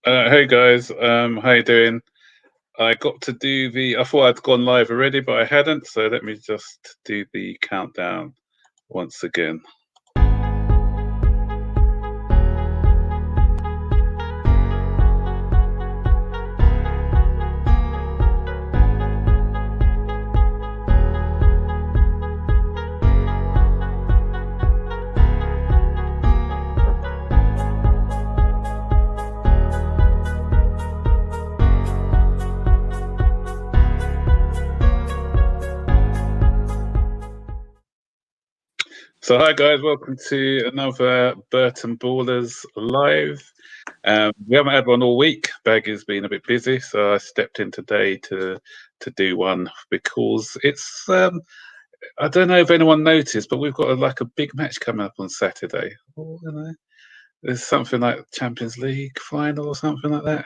Hey guys, how you doing? I got to do I thought I'd gone live already, but I hadn't, so let me just do the countdown once again. So hi guys, welcome to another Burton Ballers live. We haven't had one all week. Baggy's been a bit busy, so I stepped in today to do one because it's I don't know if anyone noticed, but we've got a big match coming up on Saturday. There's something like Champions League final or something like that.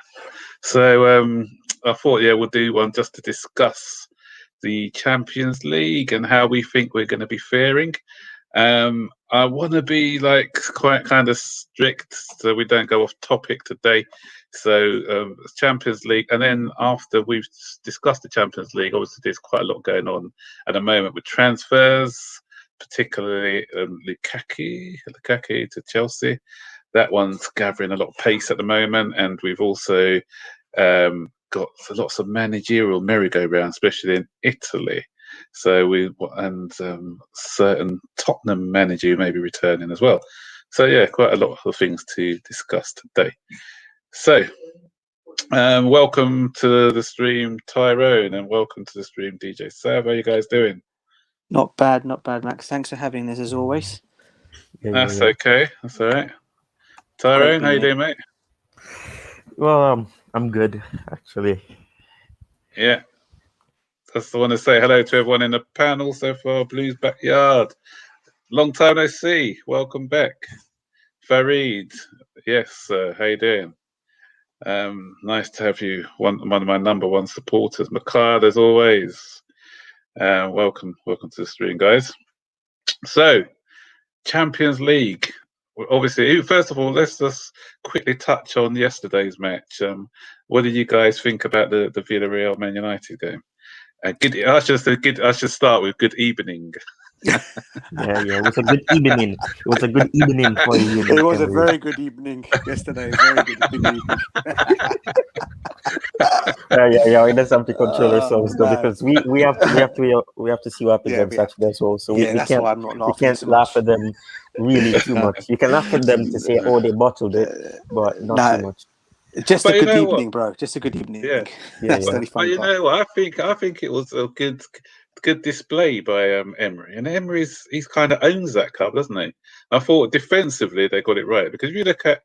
So I thought, we'll do one just to discuss the Champions League and how we think we're going to be faring. I want to be quite kind of strict so we don't go off topic today. So Champions League, and then after we've discussed the Champions League, obviously there's quite a lot going on at the moment with transfers, particularly Lukaku to Chelsea. That one's gathering a lot of pace at the moment, and we've also got lots of managerial merry-go-round, especially in Italy. So certain Tottenham manager may be returning as well. So quite a lot of things to discuss today. So welcome to the stream, Tyrone, and welcome to the stream, DJ Sav. How are you guys doing? Not bad, Max. Thanks for having this as always. That's okay. That's all right. Tyrone, how you doing, mate? Well, I'm good, actually. Yeah. Just want to say hello to everyone in the panel so far. Blues Backyard. Long time no see. Welcome back. Farid. Yes, sir. How you doing? Nice to have you. One of my number one supporters. Makar, as always. Welcome to the stream, guys. So, Champions League. Obviously, first of all, let's just quickly touch on yesterday's match. What did you guys think about the Villarreal Man United game? I should start with good evening. Yeah, it was a good evening. It was a good evening for you. It was a very good evening yesterday. Very good evening. Yeah. We just have to control ourselves though, because we have to see what happens on Saturday as well. So we can't laugh at them really too much. You can laugh at them to say, oh, they bottled it, but not too much. Just a good evening, bro. Just a good evening. Yeah. But you know what? I think it was a good display by Emery, and he's kind of owns that club, doesn't he? I thought defensively they got it right, because if you look at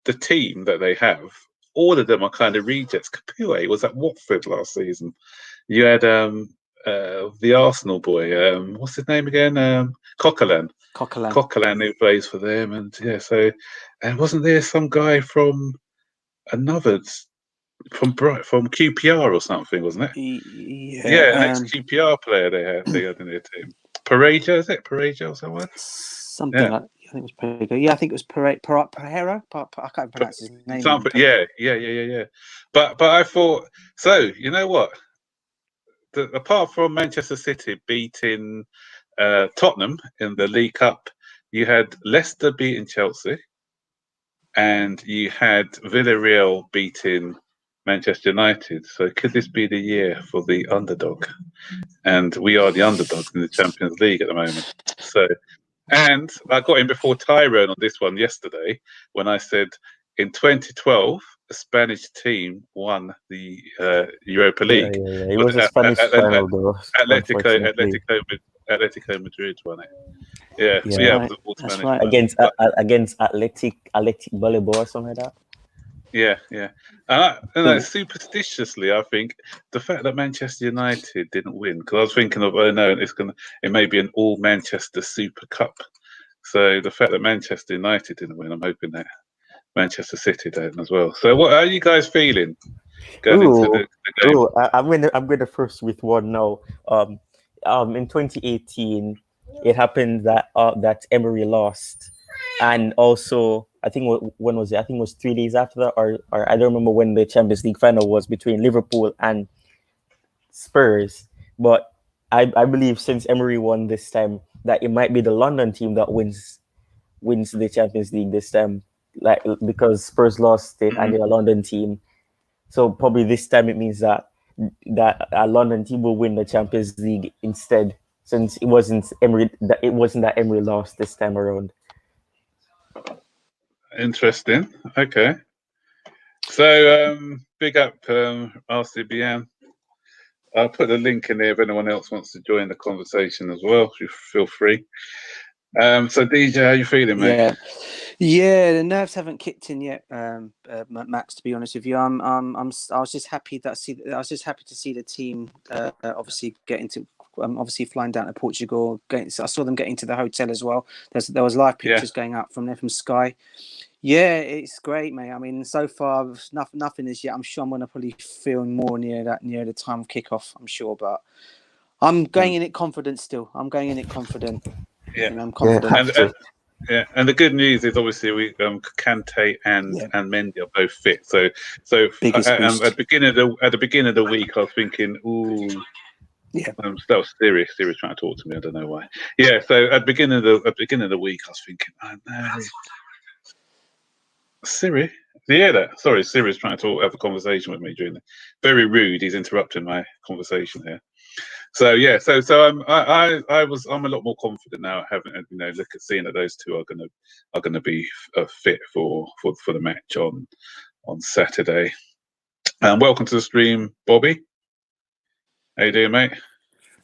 the team that they have, all of them are kind of rejects. Capuet was at Watford last season. You had the Arsenal boy, what's his name again? Coquelin, who plays for them, and wasn't there some guy from from QPR or something, wasn't it? Yeah, ex-QPR player they had in their team. Pareja, is it Pareja or someone? Something like, I think it was Pareja. Yeah, I think it was Pereira. I can't pronounce his name. Yeah. But I thought, so you know what? Apart from Manchester City beating Tottenham in the League Cup, you had Leicester beating Chelsea, and you had Villarreal beating Manchester United. So could this be the year for the underdog? And we are the underdogs in the Champions League at the moment. So, and I got in before Tyrone on this one yesterday when I said in 2012 a Spanish team won the Europa League. Yeah. It was a Spanish final, though. Atletico Madrid won it. Yeah. That's right. Against Athletic Bilbao or something like that. Yeah. And superstitiously, I think the fact that Manchester United didn't win, because I was thinking of, it may be an all Manchester Super Cup. So the fact that Manchester United didn't win, I'm hoping that Manchester City don't as well. So how are you guys feeling going into the game? I'm going to first with one now. In 2018, it happened that Emery lost, and also I think when was it? I think it was 3 days after that, or I don't remember when the Champions League final was between Liverpool and Spurs. But I believe since Emery won this time, that it might be the London team that wins the Champions League this time, like because Spurs lost it and they're a London team. So probably this time it means that a London team will win the Champions League instead, since it wasn't that Emery lost this time around. Interesting. Okay. So big up RCBN. I'll put a link in there if anyone else wants to join the conversation as well. You feel free. So DJ, how you feeling, mate? Yeah, the nerves haven't kicked in yet, Max. To be honest with you, I was just happy to see the team obviously getting to obviously flying down to Portugal. I saw them getting to the hotel as well. There was live pictures going up from there from Sky. Yeah, it's great, mate. I mean, so far nothing is yet. I'm sure I'm going to probably feel more near the time of kickoff. I'm sure, but I'm going in it confident still. I'm going in it confident. Yeah, I'm confident. And the good news is obviously we Kante and Mendy are both fit. So at the beginning of the week, I was thinking, ooh. Yeah, that was Siri's trying to talk to me. I don't know why. Yeah, so at the beginning of the week, I was thinking, oh no, Siri. Yeah, sorry, Siri's trying to have a conversation with me during the. Very rude. He's interrupting my conversation here. So yeah, so I'm a lot more confident now, having seeing that those two are gonna be fit for the match on Saturday. Welcome to the stream, Bobby. How you doing, mate?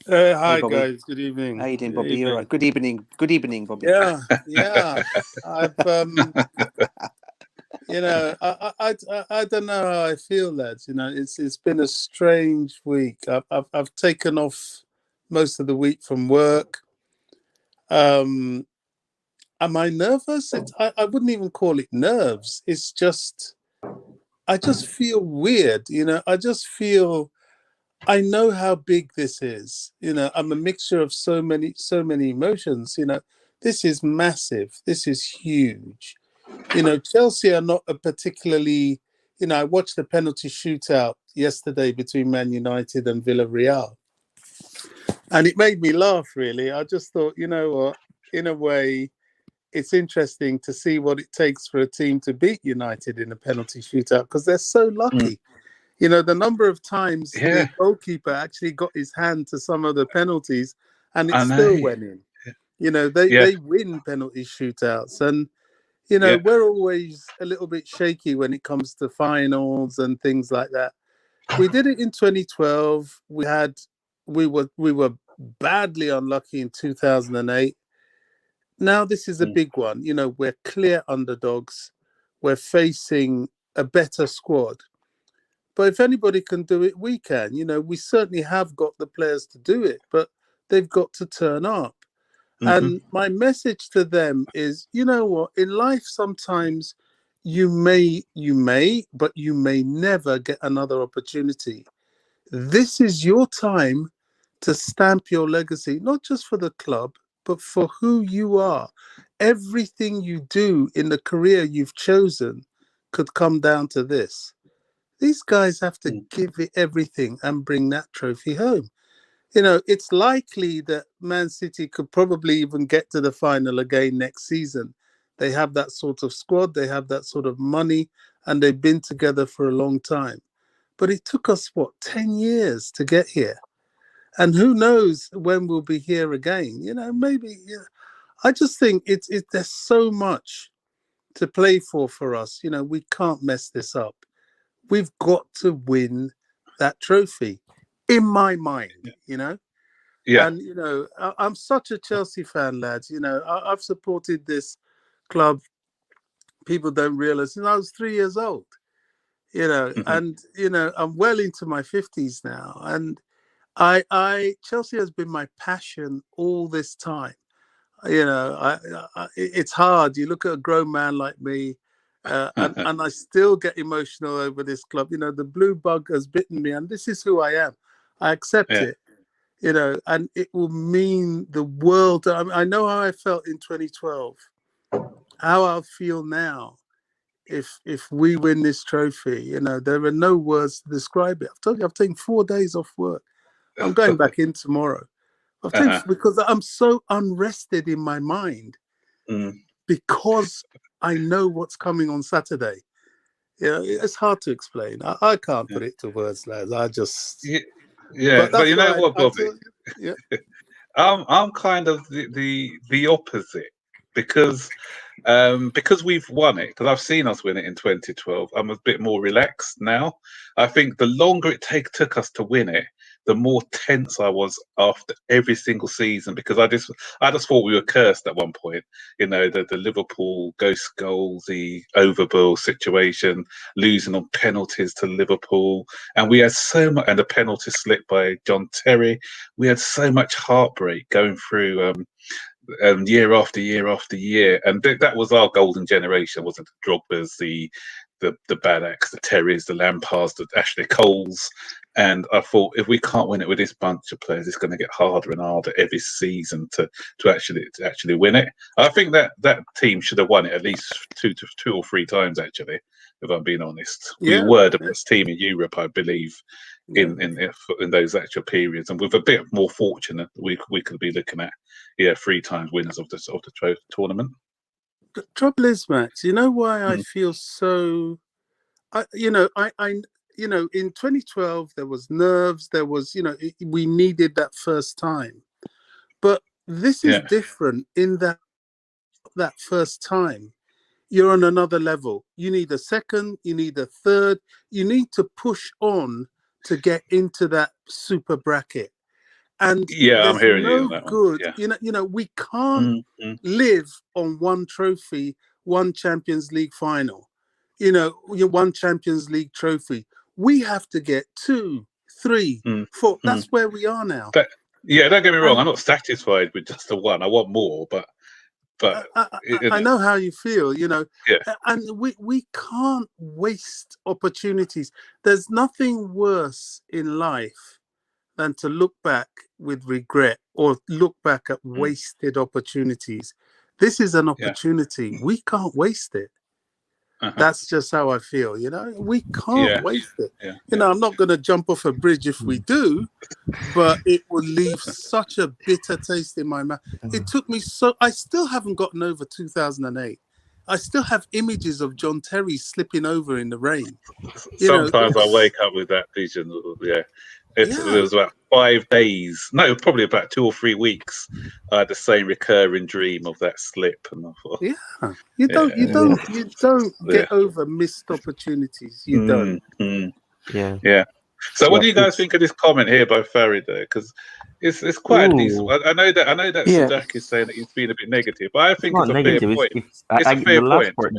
Hi, guys. Good evening. How you doing, Bobby? You're right. Good evening, Bobby. Yeah. I've I don't know how I feel, lads. It's been a strange week. I've taken off most of the week from work. Am I nervous? I wouldn't even call it nerves. It's just I just feel weird. I just feel. I know how big this is. I'm a mixture of so many emotions. This is massive. This is huge. Chelsea are not a particularly. I watched the penalty shootout yesterday between Man United and Villarreal, and it made me laugh. Really, I just thought, you know what? In a way, it's interesting to see what it takes for a team to beat United in a penalty shootout because they're so lucky. The number of times the goalkeeper actually got his hand to some of the penalties and it still went in. They win penalty shootouts. And, we're always a little bit shaky when it comes to finals and things like that. We did it in 2012. We were badly unlucky in 2008. Now this is a big one. We're clear underdogs. We're facing a better squad. But if anybody can do it, we can. We certainly have got the players to do it, but they've got to turn up. And my message to them is, you know what? In life, sometimes you may, but you may never get another opportunity. This is your time to stamp your legacy, not just for the club, but for who you are. Everything you do in the career you've chosen could come down to this. These guys have to give it everything and bring that trophy home. It's likely that Man City could probably even get to the final again next season. They have that sort of squad, they have that sort of money, and they've been together for a long time. But it took us, 10 years to get here? And who knows when we'll be here again? Maybe. I just think there's so much to play for us. We can't mess this up. We've got to win that trophy, in my mind, Yeah. And, I'm such a Chelsea fan, lads. I've supported this club. People don't realize, I was 3 years old, and, I'm well into my 50s now. And Chelsea has been my passion all this time. It's hard. You look at a grown man like me, and I still get emotional over this club. The blue bug has bitten me, and this is who I am. I accept it, and it will mean the world. I know how I felt in 2012 how I'll feel now if we win this trophy. You know, there are no words to describe it. I've told you, I've taken 4 days off work. I'm going back in tomorrow. Because I'm so unrested in my mind because I know what's coming on Saturday. You know, it's hard to explain. I can't put it to words, lads. I just but you know what, Bobby? Yeah. I'm kind of the opposite because we've won it, because I've seen us win it in 2012. I'm a bit more relaxed now. I think the longer it took us to win it, the more tense I was after every single season, because I just thought we were cursed at one point. You know, the Liverpool ghost goals, the overbill situation, losing on penalties to Liverpool, and we had so much, and the penalty slip by John Terry. We had so much heartbreak going through year after year after year, and that was our golden generation, wasn't it? Drogba's, the Badacks, the Terrys, the Lampards, the Ashley Coles. And I thought, if we can't win it with this bunch of players, it's going to get harder and harder every season to actually win it. I think that team should have won it at least two or three times, actually, if I'm being honest. We were the best team in Europe, I believe, in those actual periods, and with a bit more fortune, we could be looking at 3 times winners of the tournament. The trouble is, Max, you know why I feel so. In 2012 there was nerves. There was, we needed that first time, but this is different in that first time. You're on another level. You need a second. You need a third. You need to push on to get into that super bracket. And I'm hearing you on that good. one. We can't live on one trophy, one Champions League final. One Champions League trophy. We have to get 2, 3, 4. That's where we are now. Don't get me wrong. I'm not satisfied with just the one. I want more, but I know how you feel. And we can't waste opportunities. There's nothing worse in life than to look back with regret or look back at wasted opportunities. This is an opportunity. We can't waste it. That's just how I feel. We can't waste it. I'm not going to jump off a bridge if we do, but it will leave such a bitter taste in my mouth. It took me I still haven't gotten over 2008. I still have images of John Terry slipping over in the rain. Sometimes I wake up with that vision. It was about 5 days. No, probably about 2 or 3 weeks. I had the same recurring dream of that slip, and I thought, you don't get over missed opportunities. You don't. Yeah. So, what do you guys think of this comment here by Farida? Because it's quite a decent. I know that Sadak is saying that he's been a bit negative, but I think it's a fair point. It's a fair point.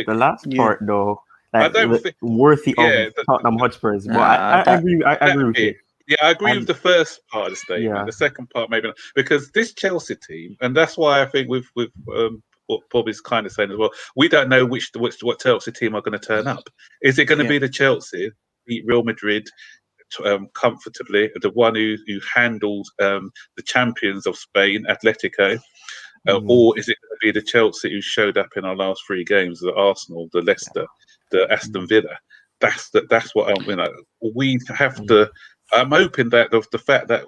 The last part, though. I don't think worthy of Tottenham Hotspurs, but I agree with you. Yeah, I agree with the first part of the statement. The second part, maybe not, because this Chelsea team, and that's why I think with what Bobby's kind of saying as well, we don't know what Chelsea team are going to turn up. Is it going to be the Chelsea beat Real Madrid comfortably, the one who handled the champions of Spain, Atletico? Or is it going to be the Chelsea who showed up in our last 3 games, the Arsenal, the Leicester, the Aston Villa? That's what we have to. I'm hoping that the fact that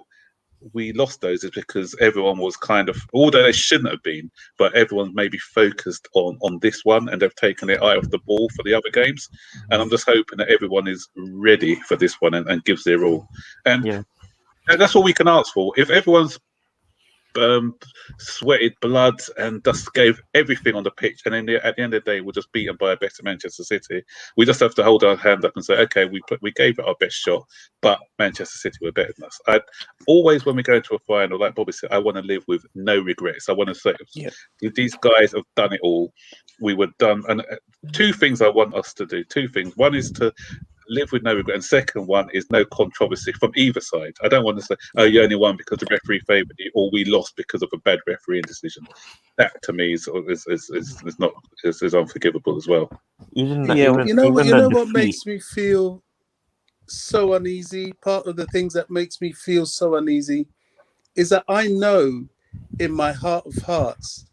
we lost those is because everyone was kind of, although they shouldn't have been, but everyone's maybe focused on this one, and they've taken their eye off the ball for the other games. And I'm just hoping that everyone is ready for this one and gives their all. And that's all we can ask for. If everyone's sweated blood and just gave everything on the pitch, and then at the end of the day we're just beaten by a better Manchester City, we just have to hold our hand up and say, okay, we gave it our best shot, but Manchester City were better than us. I always, when we go to a final, like Bobby said, I want to live with no regrets. I want to say, these guys have done it all. We were done. And 2 things I want us to do. 2 things. One is to live with no regret, and second one is no controversy from either side. I don't want to say, oh, you only won because the referee favoured you, or we lost because of a bad refereeing decision. That to me is unforgivable as well. You know what makes me feel so uneasy? Part of the things that makes me feel so uneasy is that I know in my heart of hearts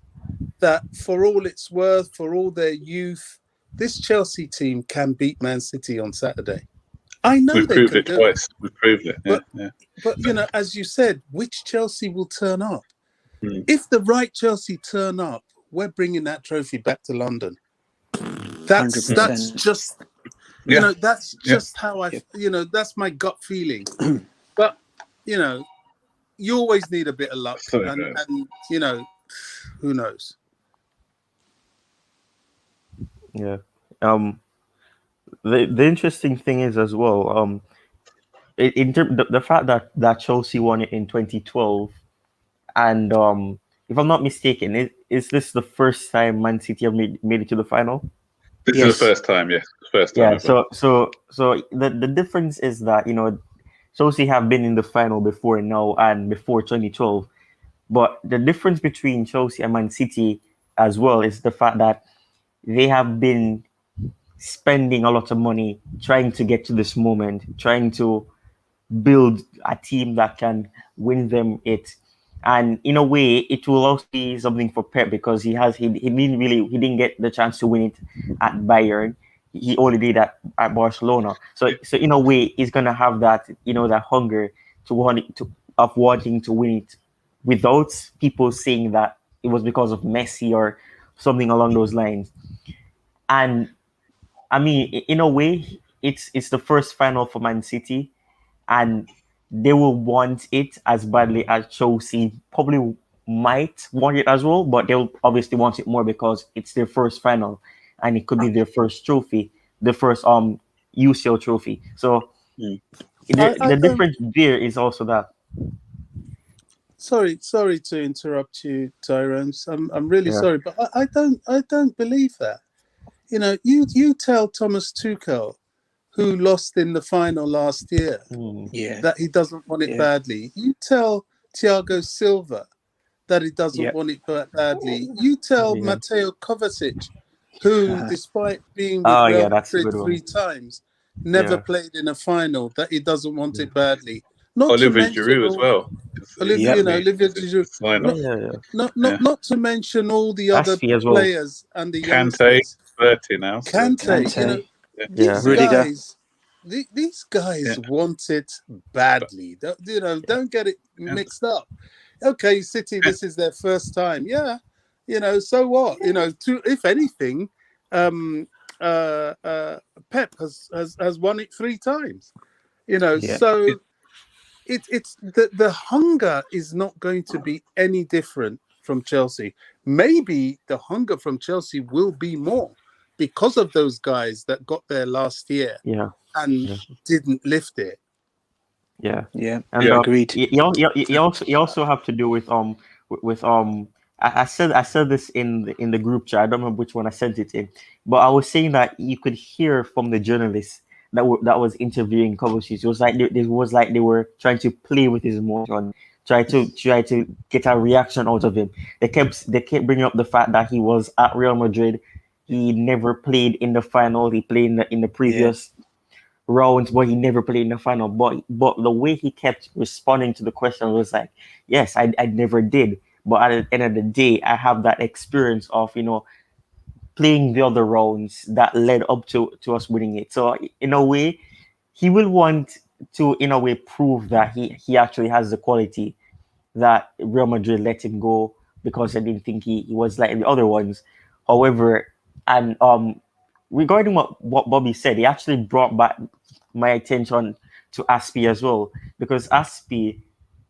that for all it's worth, for all their youth, this Chelsea team can beat Man City on Saturday. I know We've they proved can it do twice. it. We've proved it. But you know, as you said, which Chelsea will turn up? Mm. If the right Chelsea turn up, we're bringing that trophy back to London. That's 100%. that's just you know, that's just how I that's my gut feeling. But you know, you always need a bit of luck, and you know, who knows? Yeah. The interesting thing is as well, the fact that Chelsea won it in 2012, and if I'm not mistaken, is this the first time Man City have made it to the final? This is the first time, yes, first time. Yeah. Ever. So the difference is that Chelsea have been in the final before now and before 2012, but the difference between Chelsea and Man City as well is the fact that they have been spending a lot of money trying to get to this moment, trying to build a team that can win them it. And in a way, it will also be something for Pep because he didn't get the chance to win it at Bayern. He only did at Barcelona. So in a way, he's gonna have that that hunger of wanting to win it without people saying that it was because of Messi or something along those lines. And I mean, in a way, it's the first final for Man City, and they will want it as badly as Chelsea probably might want it as well, but they'll obviously want it more because it's their first final, and it could be their first trophy, the first UCL trophy. So the difference there is also that. Sorry to interrupt you, Tyrone. I'm really sorry, but I don't believe that. You know, you tell Thomas Tuchel, who lost in the final last year, that he doesn't want it badly. You tell Thiago Silva that he doesn't want it badly. You tell Mateo Kovacic, who, despite being with Real Madrid 3 times, never played in a final, that he doesn't want it badly. Not Olivier to mention Giroud as well. Olivier Giroud. Not to mention all the other players and the youngsters. 30 now. Kante, you know, these guys want it badly. Don't get it mixed up. Okay, City, this is their first time. Yeah, you know, so what? You know, if anything, Pep has won it 3 times. You know, so it's the hunger is not going to be any different from Chelsea. Maybe the hunger from Chelsea will be more because of those guys that got there last year and didn't lift it. Yeah, and agreed. You also have to do with I said this in the group chat. I don't remember which one I sent it in, but I was saying that you could hear from the journalists that was interviewing Kovacic. It was like they were trying to play with his emotion, try to get a reaction out of him. They kept bringing up the fact that he was at Real Madrid. He never played in the final. He played in the previous rounds, but he never played in the final. But the way he kept responding to the question was like, yes, I never did. But at the end of the day, I have that experience of, playing the other rounds that led up to us winning it. So in a way, he will want to, in a way, prove that he actually has the quality that Real Madrid let him go because I didn't think he was like the other ones. However, and regarding what Bobby said, he actually brought back my attention to Aspi as well, because Aspi,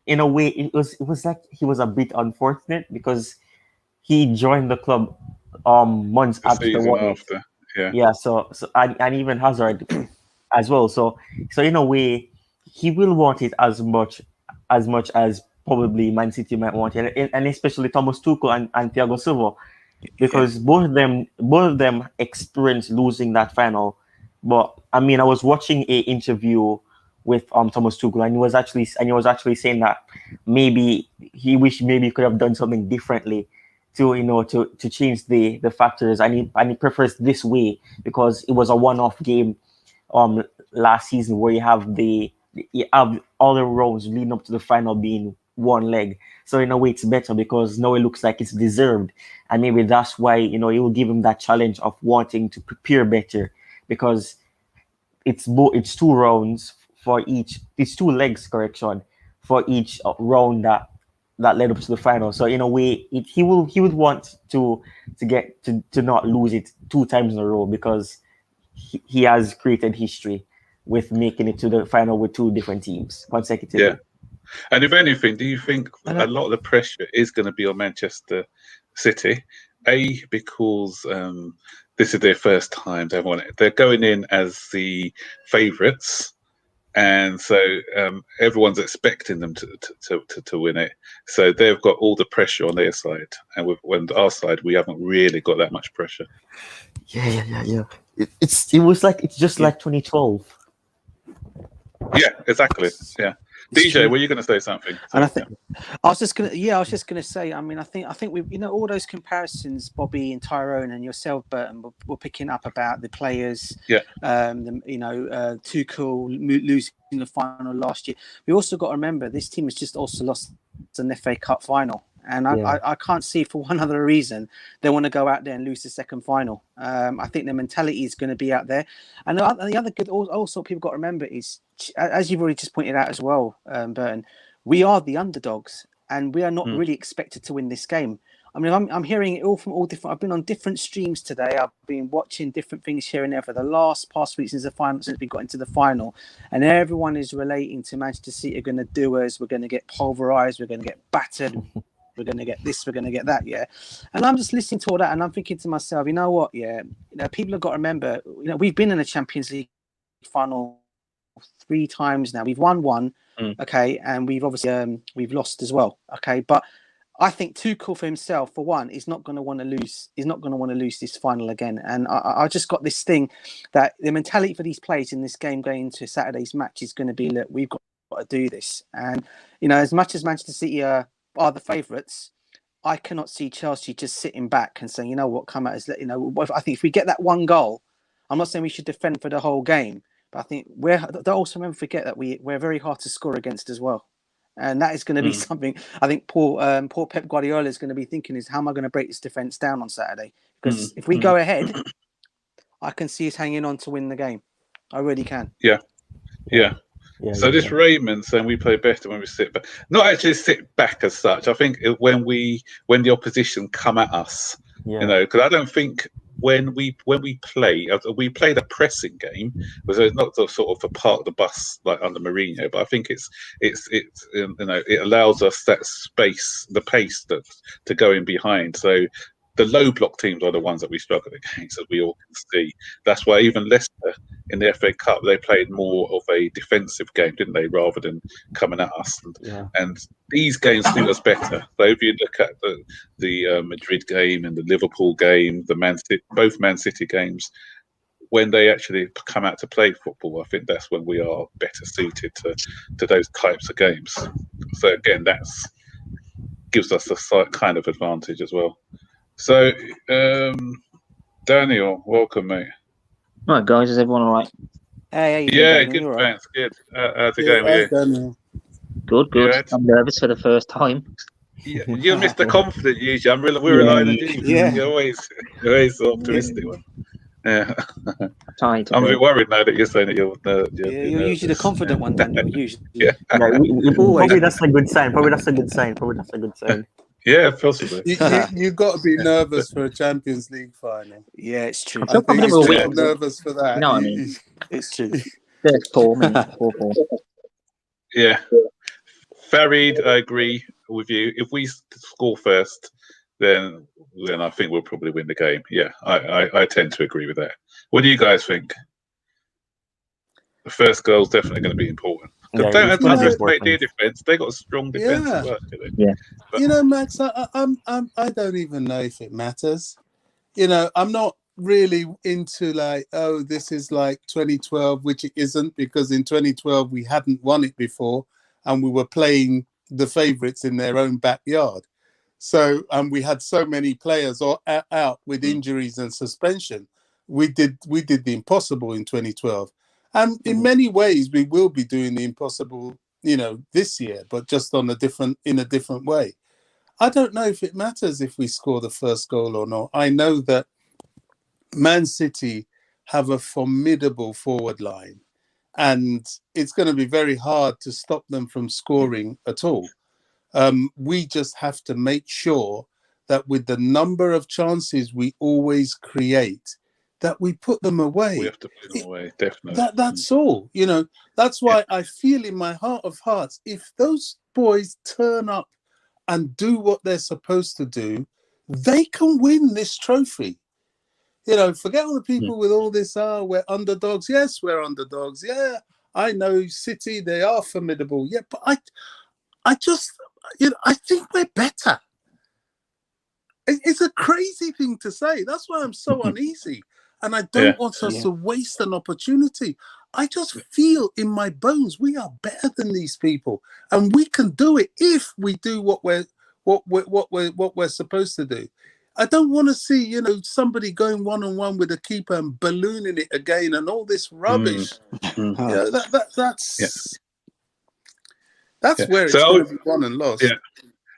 in a way, it was like he was a bit unfortunate because he joined the club months after the war. So and even Hazard as well. So in a way, he will want it as much as probably Man City might want it, and especially Thomas Tuchel and Thiago Silva, because both of them experienced losing that final. But I mean, I was watching a interview with Thomas Tuchel, and he was actually saying that maybe he wished maybe he could have done something differently to change the factors, and he prefers this way because it was a one-off game last season where you have all the rounds leading up to the final being one leg. So in a way, it's better because now it looks like it's deserved, and maybe that's why it will give him that challenge of wanting to prepare better, because it's 2 rounds for each. It's 2 legs, correction, for each round that led up to the final. So in a way, he would want to get to not lose it 2 times in a row, because he has created history with making it to the final with 2 different teams consecutively. Yeah. And if anything, do you think a lot of the pressure is going to be on Manchester City? Because this is their first time they're going in as the favourites, and so everyone's expecting them to win it. So they've got all the pressure on their side, and on our side, we haven't really got that much pressure. Yeah. It was like it's just like 2012. Yeah, exactly. Yeah. DJ, were you going to say something? And I think I was just going to say. I mean, I think we all those comparisons, Bobby and Tyrone and yourself, Burton, were picking up about the players. Yeah. Tuchel losing the final last year. We also got to remember this team has just also lost an FA Cup final. And I can't see for one other reason they want to go out there and lose the second final. I think their mentality is going to be out there. And the other good also people got to remember is, as you've already just pointed out as well, Burton, we are the underdogs and we are not really expected to win this game. I mean, I'm hearing it all from all different. I've been on different streams today. I've been watching different things here and there for the past week since we got into the final, and everyone is relating to Manchester City are going to do us. We're going to get pulverized. We're going to get battered. We're going to get this, we're going to get that, yeah. And I'm just listening to all that and I'm thinking to myself, you know what, yeah, people have got to remember, we've been in a Champions League final 3 times now. We've won 1, okay, and we've obviously we've lost as well, okay. But I think Tuchel for himself, for one, is not going to want to lose. He's not going to want to lose this final again. And I just got this thing that the mentality for these players in this game going into Saturday's match is going to be, look, we've got to do this. And as much as Manchester City are the favourites, I cannot see Chelsea just sitting back and saying, you know what, come at us. I think if we get that 1 goal, I'm not saying we should defend for the whole game, but I think don't also remember forget that we're very hard to score against as well, and that is going to be something I think poor Pep Guardiola is going to be thinking is, how am I going to break this defence down on Saturday? Because if we go ahead, I can see us hanging on to win the game. I really can. Yeah. Raymond saying we play better when we sit back. Not actually sit back as such. I think when the opposition come at us, because I don't think when we played a pressing game, it's not sort of a part of the bus like under Mourinho, but I think it allows us that space, the pace to go in behind. So the low block teams are the ones that we struggle against, as we all can see. That's why even Leicester in the FA Cup, they played more of a defensive game, didn't they, rather than coming at us. And these games suit us better. So if you look at the Madrid game and the Liverpool game, both Man City games, when they actually come out to play football, I think that's when we are better suited to those types of games. So again, that's gives us a kind of advantage as well. So, Daniel, welcome, mate. Right, guys, is everyone all right? Hey, yeah, good, thanks. Good. How's it going with you? Good. I'm nervous for the first time. You're Mr. Confident usually. We're relying on you. Yeah. You're always the optimistic one. Yeah. I'm a bit worried now that you're saying that you're you're usually the confident one, Daniel. Usually. Probably that's a good sign. Yeah, possibly. You've got to be nervous for a Champions League final. Yeah, it's true. I think you're still nervous for that. No, I mean, it's true. There's Paul. Yeah. Farid, I agree with you. If we score first, then I think we'll probably win the game. Yeah, I tend to agree with that. What do you guys think? The first goal is definitely going to be important. Don't underestimate their defense. They got a strong defense as well. But Max, I don't even know if it matters. I'm not really into this is like 2012, which it isn't, because in 2012 we hadn't won it before and we were playing the favourites in their own backyard. So we had so many players out with injuries and suspension. We did the impossible in 2012. And in many ways, we will be doing the impossible, this year, but just in a different way. I don't know if it matters if we score the first goal or not. I know that Man City have a formidable forward line, and it's going to be very hard to stop them from scoring at all. We just have to make sure that with the number of chances we always create, that we put them away. We have to put them away, definitely. That's all. You know, that's why I feel in my heart of hearts, if those boys turn up and do what they're supposed to do, they can win this trophy. You know, forget all the people with all this, we're underdogs. Yes, we're underdogs. Yeah, I know City, they are formidable. Yeah, but I just, I think we're better. It's a crazy thing to say. That's why I'm so uneasy. And I don't want us to waste an opportunity. I just feel in my bones we are better than these people, and we can do it if we do what we're supposed to do. I don't want to see, somebody going one-on-one with a keeper and ballooning it again and all this rubbish. That's where it's going to be won and lost. Yeah.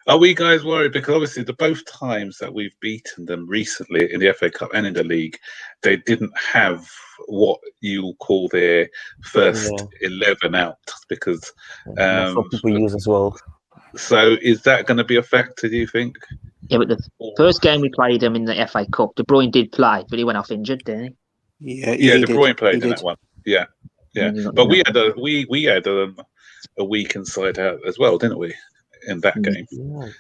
Are we guys worried? Because obviously the both times that we've beaten them recently in the FA Cup and in the league, they didn't have what you call their first 11 out, because that's what people use as well. So is that going to be a factor, do you think? Yeah, but the first game we played them in the FA Cup, De Bruyne did play, but he went off injured, didn't he? Yeah, De Bruyne played in that one. Yeah. But we had a weak inside out as well, didn't we? In that game,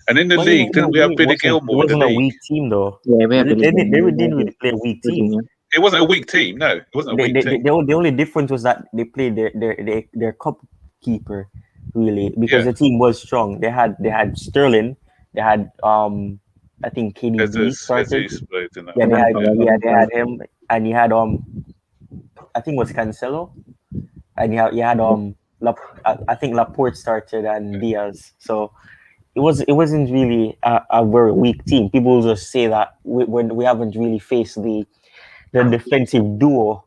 and in the league, didn't we have Billy Gilmore? It wasn't a weak team, though. Yeah, we had they didn't really play a weak team. It wasn't a weak team. No, it wasn't a weak team. The only difference was that they played their cup keeper, really, because the team was strong. They had Sterling. They had I think KDB started. They had him, and you had I think it was Cancelo, and you had I think Laporte started and Diaz. So it wasn't really a very weak team. People just say that we haven't really faced the defensive duo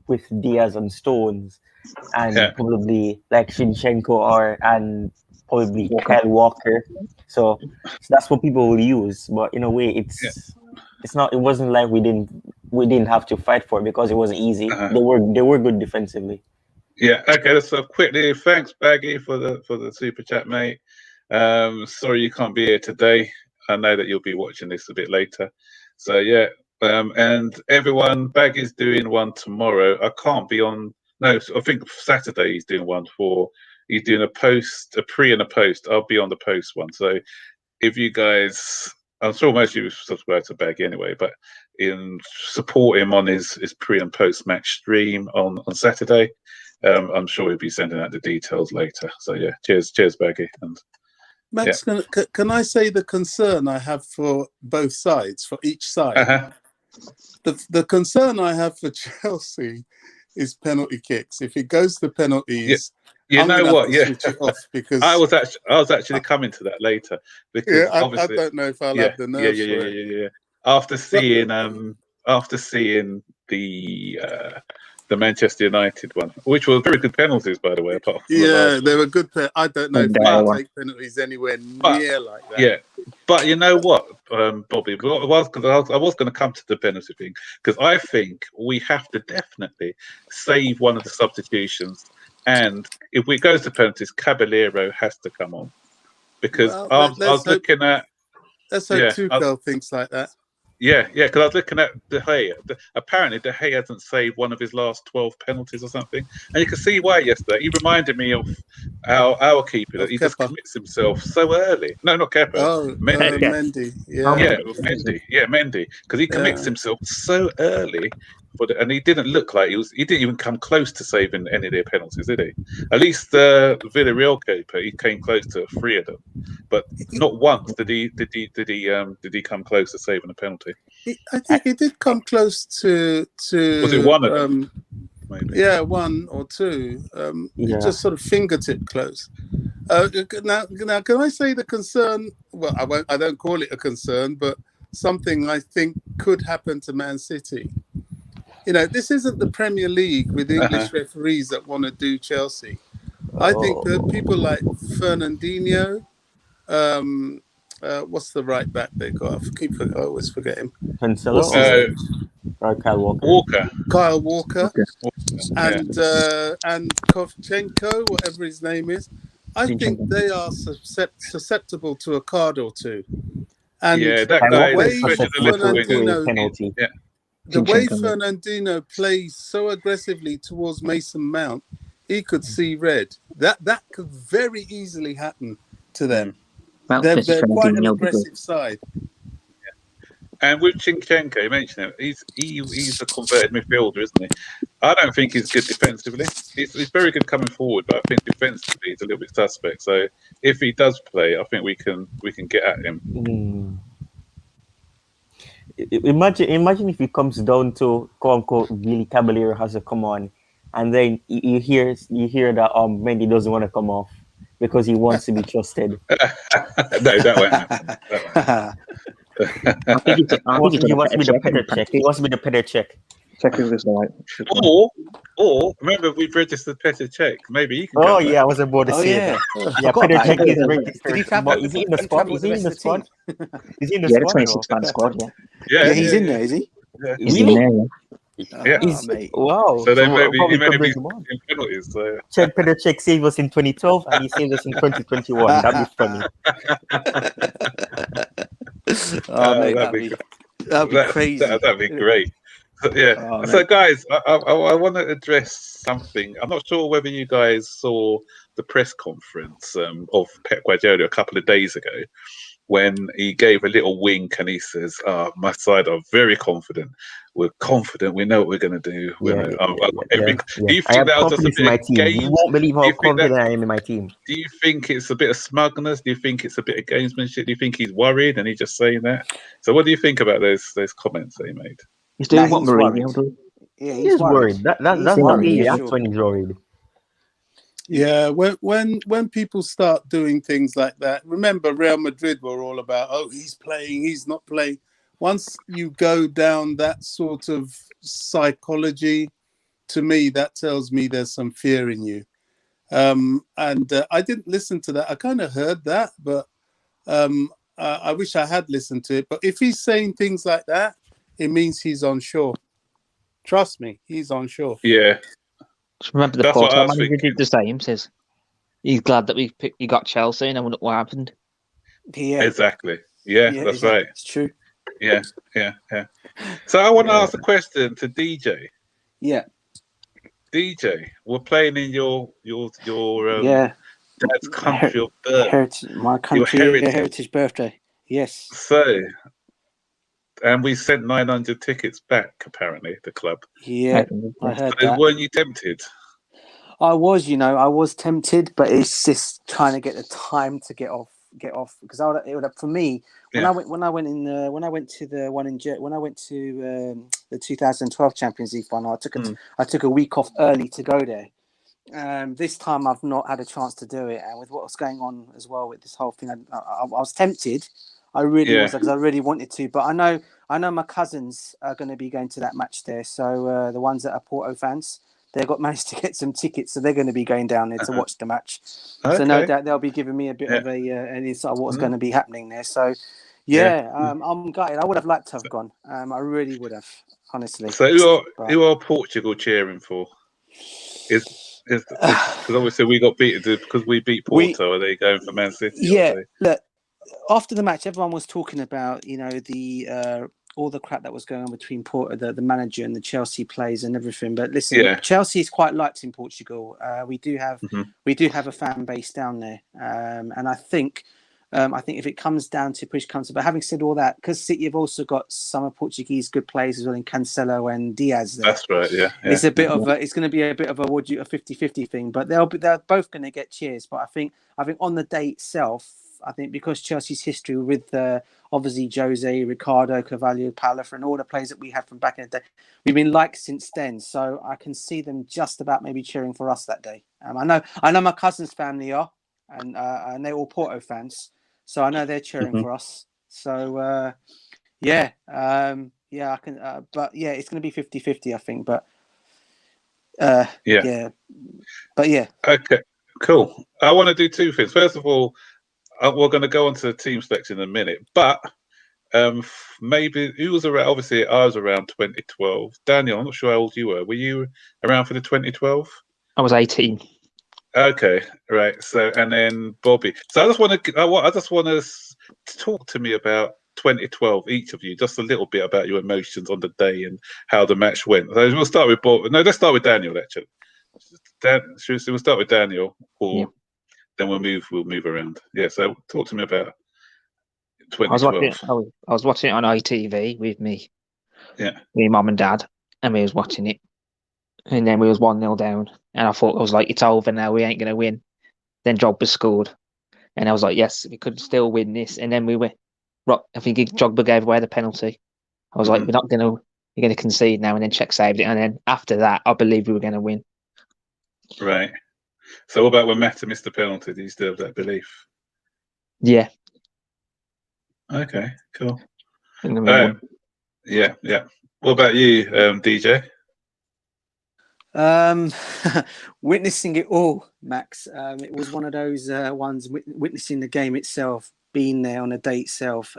with Diaz and Stones, and probably like Shinchenko and probably Kyle Walker. So that's what people will use. But in a way, it's not. It wasn't like we didn't have to fight for it because it wasn't easy. They were good defensively. Yeah. Okay. So quickly, thanks Baggy for the super chat, mate. Sorry you can't be here today. I know that you'll be watching this a bit later. So yeah. And everyone, Baggy's doing one tomorrow. I can't be on. No, I think Saturday he's doing one He's doing a pre and a post. I'll be on the post one. So if you guys, I'm sure most of you subscribe to Baggy anyway, but in support him on his pre and post match stream on Saturday. I'm sure he'll be sending out the details later. So yeah, cheers, Baggy. And Max, can I say the concern I have for both sides, for each side? The concern I have for Chelsea is penalty kicks. If it goes to penalties, you know what? Switch it off, because I was actually coming to that later. Because I don't know if I'll have the nerves for it. Yeah. After seeing the Manchester United one, which were very good penalties, by the way. Apart from they were good. I don't know if they'll take penalties anywhere near like that. Yeah, but you know what, Bobby? I was going to come to the penalty thing, because I think we have to definitely save one of the substitutions, and if we go to penalties, Caballero has to come on, because I was looking at. Let's hope Tuchel thinks like that. Yeah, because I was looking at De Gea. Apparently, De Gea hasn't saved one of his last 12 penalties or something, and you can see why yesterday. He reminded me of our keeper, that he just commits himself so early. No, not Kepa. Mendy. Mendy, because he commits himself so early. And he didn't look like he didn't even come close to saving any of their penalties, did he? At least the Villarreal keeper, he came close to 3 of them, but not once did he come close to saving a penalty. I think he did come close to. Was it one of them? Maybe. Yeah, 1 or 2. Just sort of fingertip close. Now, can I say the concern? Well, I don't call it a concern, but something I think could happen to Man City. This isn't the Premier League with English referees that want to do Chelsea. I think that people like Fernandinho, what's the right back they got? I always forget him. Cancelo or Kyle Walker? Kyle Walker. Okay. And Kovchenko, whatever his name is. I think they are susceptible to a card or two. And that guy is susceptible to a penalty. Yeah. The way Fernandinho plays so aggressively towards Mason Mount, he could see red. That could very easily happen to them. They're quite an aggressive side. And with Zinchenko, you mentioned it, he's a converted midfielder, isn't he? I don't think he's good defensively. He's very good coming forward, but I think defensively he's a little bit suspect. So if he does play, I think we can get at him. Imagine if it comes down to quote unquote Billy Caballero has to come on, and then you hear that Mendy doesn't want to come off because he wants to be trusted. No, that won't happen. I think he wants to be the Petr check. He wants to be the Petr check. Check if it's right. Or remember we've registered Petr check. Maybe he can. Oh yeah, I was about to say that. Yeah, Petr check is registered. Is he in the squad? Is he in the squad? Is he in the squad? Yeah, the 26-man squad. Yeah, he's in there, is he? Yeah. He's in there. Yeah. Mate. Wow. So then maybe he in penalties. So. Petr check saved us in 2012 and he saved us in 2021. That'd be funny. That'd be crazy. That'd be great. Yeah. So guys, I want to address something. I'm not sure whether you guys saw the press conference of Pep Guardiola a couple of days ago, when he gave a little wink and he says, my side are very confident. We're confident. We know what we're going to do. Do you think that was just a bit of game? You won't believe how confident I am in my team. Do you think it's a bit of smugness? Do you think it's a bit of gamesmanship? Do you think he's worried and he's just saying that? So what do you think about those comments that he made? He's doing what Mourinho do. Yeah, he's worried. That's not me. That's when he's worried. Yeah, when people start doing things like that, remember Real Madrid were all about, he's playing, he's not playing. Once you go down that sort of psychology, to me, that tells me there's some fear in you. And I didn't listen to that. I kind of heard that, but I wish I had listened to it. But if he's saying things like that, it means he's unsure. Trust me, he's unsure. Yeah. Remember the Porto manager did the same. Says he's glad that he got Chelsea and look what happened. Yeah, exactly. Yeah, that's right. It's true. Yeah. So I want to ask a question to DJ. Yeah. DJ, we're playing in your dad's country of birth. My country, your heritage birthday. Yes. So, and we sent 900 tickets back, apparently, the club. Yeah, I heard that. Weren't you tempted? I was tempted, but it's just trying to get the time to get off because it would have, for me, when I went to the 2012 Champions League final, I took a week off early to go there. This time I've not had a chance to do it, and with what's going on as well with this whole thing, I was tempted. I really was, because I really wanted to, but I know my cousins are going to be going to that match there. So the ones that are Porto fans, they've managed to get some tickets, so they're going to be going down there to watch the match. Okay. So no doubt they'll be giving me a bit of an insight of what's going to be happening there. So I'm gutted. I would have liked to have gone. I really would have, honestly. So who are Portugal cheering for? Because obviously we got beaten because we beat Porto. Are they going for Man City? Yeah, look. After the match, everyone was talking about, the all the crap that was going on between Porto, the manager and the Chelsea players and everything. But listen, Chelsea is quite liked in Portugal. We do have a fan base down there, and I think if it comes down to push comes to, but having said all that, because City have also got some Portuguese good players as well in Cancelo and Diaz. There. That's right. Yeah. It's a bit of it's going to be a bit of a 50-50 thing, but they're both going to get cheers. But I think on the day itself, I think because Chelsea's history with obviously Jose, Ricardo, Carvalho, Palafer, and all the players that we had from back in the day, we've been liked since then. So I can see them just about maybe cheering for us that day. I know my cousin's family are, and they're all Porto fans, so I know they're cheering for us. So I can. But yeah, it's going to be 50-50, I think. But Okay, cool. I want to do two things. First of all, we're going to go on to the team selection in a minute, but maybe who was around? Obviously, I was around 2012. Daniel, I'm not sure how old you were. Were you around for the 2012? I was 18. Okay, right. So, and then Bobby. So I just want to talk to me about 2012, each of you, just a little bit about your emotions on the day and how the match went. So we'll start with Bob. No, let's start with Daniel. Actually, we'll start with Daniel, or then we'll move around. Yeah. So talk to me about 2012. I was watching it on ITV with me. Yeah. Me, mum and dad, and we was watching it, and then we was 1-0 down, and I was like, it's over now. We ain't gonna win. Then Drogba scored, and I was like, yes, we could still win this. And then we went. I think Drogba gave away the penalty. I was like, we're going to concede now. And then Czech saved it. And then after that, I believed we were going to win. Right. So what about when Mata missed the penalty? Do you still have that belief? Yeah. Okay, cool. Yeah. What about you, DJ? Witnessing it all, Max. It was one of those ones, witnessing the game itself, being there on the day itself.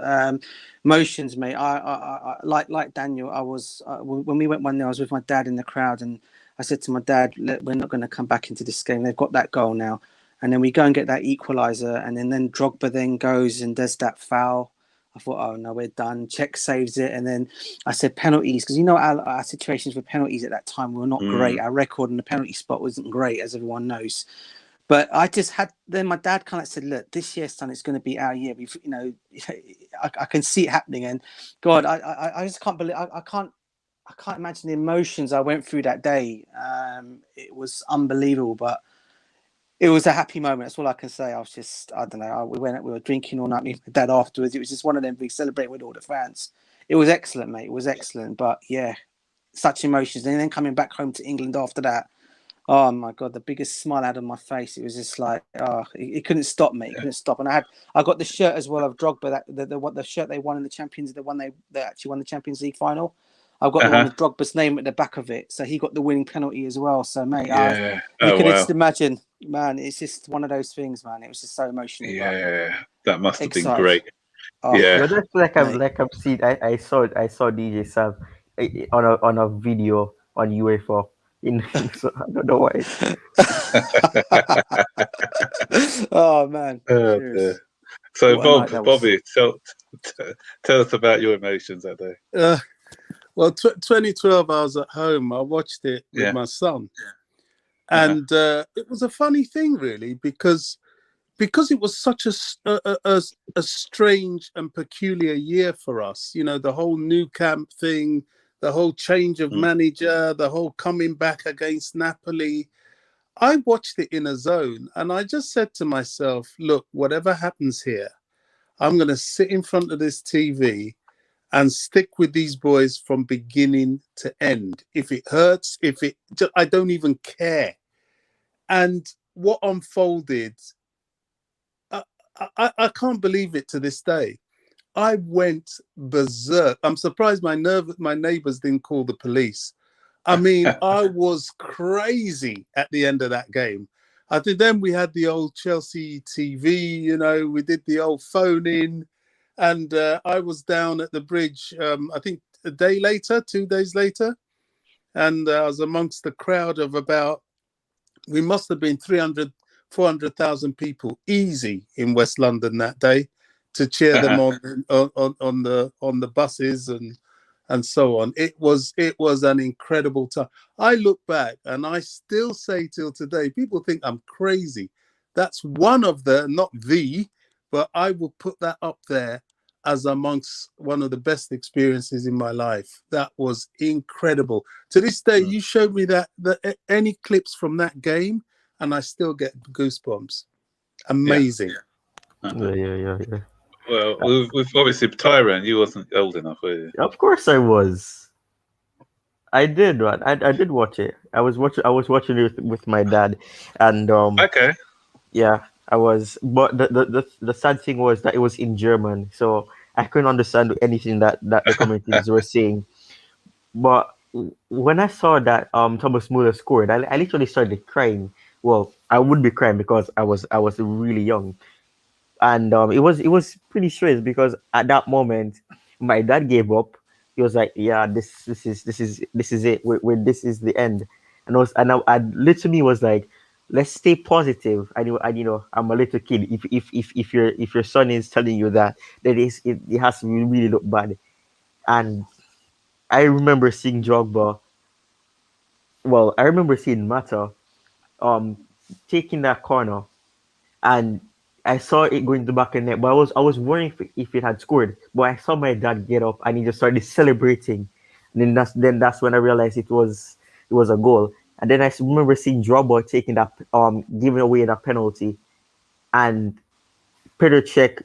Emotions, mate. I like Daniel. I was when we went 1-0, I was with my dad in the crowd, and I said to my dad, "We're not going to come back into this game. They've got that goal now." And then we go and get that equaliser, and then Drogba then goes and does that foul. I thought, oh no, we're done. Czech saves it, and then I said penalties, because our situations with penalties at that time were not great. Our record in the penalty spot wasn't great, as everyone knows. But I just had, then my dad kind of said, look, this year, son, it's going to be our year. I can see it happening, and God, I just can't believe, I can't imagine the emotions I went through that day. It was unbelievable, but it was a happy moment. That's all I can say. I was just, I don't know. We were drinking all night with my dad afterwards. It was just one of them. We celebrated with all the fans. It was excellent, mate. It was excellent. But yeah, such emotions. And then coming back home to England after that. Oh my God, the biggest smile out of my face. It was just like, it couldn't stop, mate. It couldn't stop. And I got the shirt as well of Drogba, the shirt they won in the Champions, the one they actually won the Champions League final. I've got the one with Drogba's name at the back of it, so he got the winning penalty as well. So, mate, you could just imagine, man. It's just one of those things, man. It was just so emotional. Yeah, that must have been great. Yeah, that's like I've seen. I saw DJ Sam on a video on UEFA. So I don't know why. Oh man. So Bobby, tell us about your emotions that day. Well, 2012, I was at home. I watched it with my son, and it was a funny thing, really, because it was such a strange and peculiar year for us. You know, the whole new camp thing, the whole change of manager, the whole coming back against Napoli. I watched it in a zone, and I just said to myself, look, whatever happens here, I'm going to sit in front of this TV and stick with these boys from beginning to end. If it hurts, I don't even care. And what unfolded, I can't believe it to this day. I went berserk. I'm surprised my neighbors didn't call the police. I mean, I was crazy at the end of that game. I think then we had the old Chelsea TV, you know, we did the old phone in, and I was down at the bridge, I think 2 days later, and I was amongst the crowd of we must have been 400,000 people easy in West London that day to cheer them on the buses and so on. It was an incredible time. I look back and I still say till today, people think I'm crazy. That's one of not but I will put that up there as amongst one of the best experiences in my life. That was incredible. To this day, you showed me any clips from that game, and I still get goosebumps. Amazing. Yeah. Well, with obviously Tyrone, you wasn't old enough, were you? Of course I was. I did, man. I did watch it. I was watching it with my dad, and okay. Yeah, I was. But the sad thing was that it was in German, so I couldn't understand anything that the commentators were saying. But when I saw that Thomas Muller scored, I literally started crying. Well, I would be crying because I was really young. And it was pretty strange because at that moment my dad gave up. He was like, "Yeah, this is it. This is the end." And I literally was like, "Let's stay positive." And I'm a little kid. If your son is telling you that it has to really look bad. And I remember seeing Drogba. Well, I remember seeing Mata um taking that corner, and I saw it going to back of the net, but I was worrying if it had scored. But I saw my dad get up and he just started celebrating. And then that's when I realized it was a goal. And then I remember seeing Drogba taking that giving away that penalty, and Petr Cech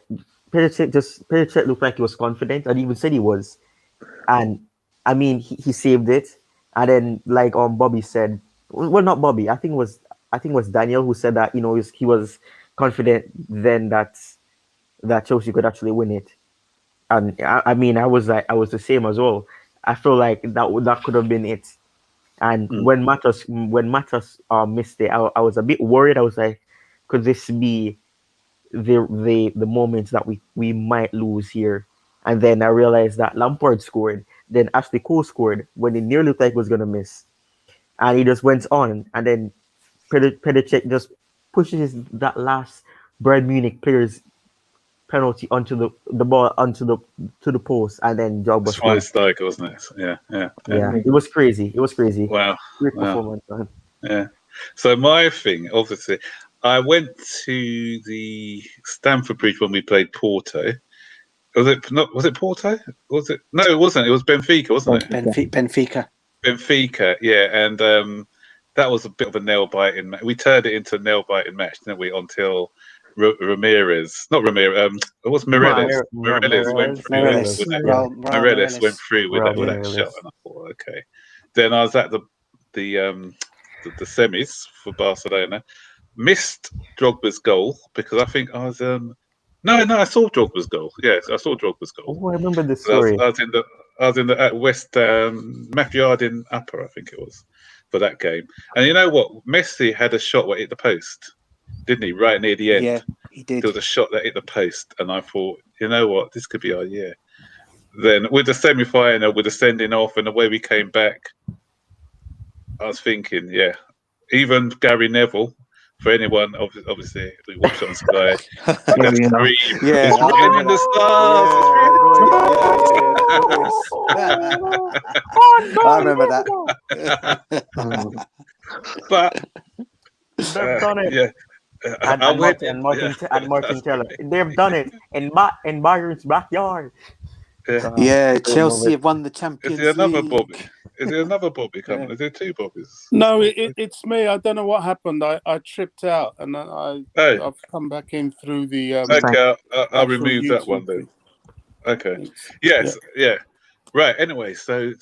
Petr Cech looked like he was confident, and he even said he was. And I mean, he saved it. And then, like Bobby said, well, not Bobby, I think it was Daniel who said that he was confident then that Chelsea could actually win it. And I mean, I was the same as well. I feel like that could have been it. And when Matos missed it, I was a bit worried. I was like, could this be the moments that we might lose here? And then I realized that Lampard scored. Then Ashley Cole scored when it nearly looked like it was gonna miss, and he just went on. And then Pedicek just pushes that last Bayern Munich player's penalty onto the ball onto the post, and then Drogba scored. Schweinsteiger, wasn't it? Yeah. Yeah, it was crazy. Wow. Great performance, man. Yeah. So my thing, obviously, I went to the Stamford Bridge when we played Porto. Was it Porto? Was it? No, it wasn't. It was Benfica, wasn't it? Benfica. Yeah, and that was a bit of a nail-biting match. We turned it into a nail-biting match, didn't we? Until Ramirez, not Ramirez. It was Mireles. Mireles went through. Mireles went through with that shot, and I thought, okay. Then I was at the semis for Barcelona. Missed Drogba's goal because I think I was no, I saw Drogba's goal. Yes, I saw Drogba's goal. Oh, I remember this story. I was in the at West Matthew Harding Upper, I think it was, for that game. And you know what? Messi had a shot that hit the post, didn't he? Right near the end. Yeah, he did. There was a shot that hit the post, and I thought, you know what? This could be our year. Then with the semi-final, with the sending off and the way we came back, I was thinking, yeah, even Gary Neville. For anyone, obviously, we watch it on Sky. It's in the stars. I remember that. But they've done it. Yeah. And Martin Taylor. They've done it in Bayern's backyard. Yeah, Chelsea have won the Champions League. Is there another Bobby coming? Yeah. Is there two Bobbies? No, it's me. I don't know what happened. I tripped out, and I've come back in through the. Okay, I'll remove that one then. Okay. Yes. Yeah. Right. Anyway, so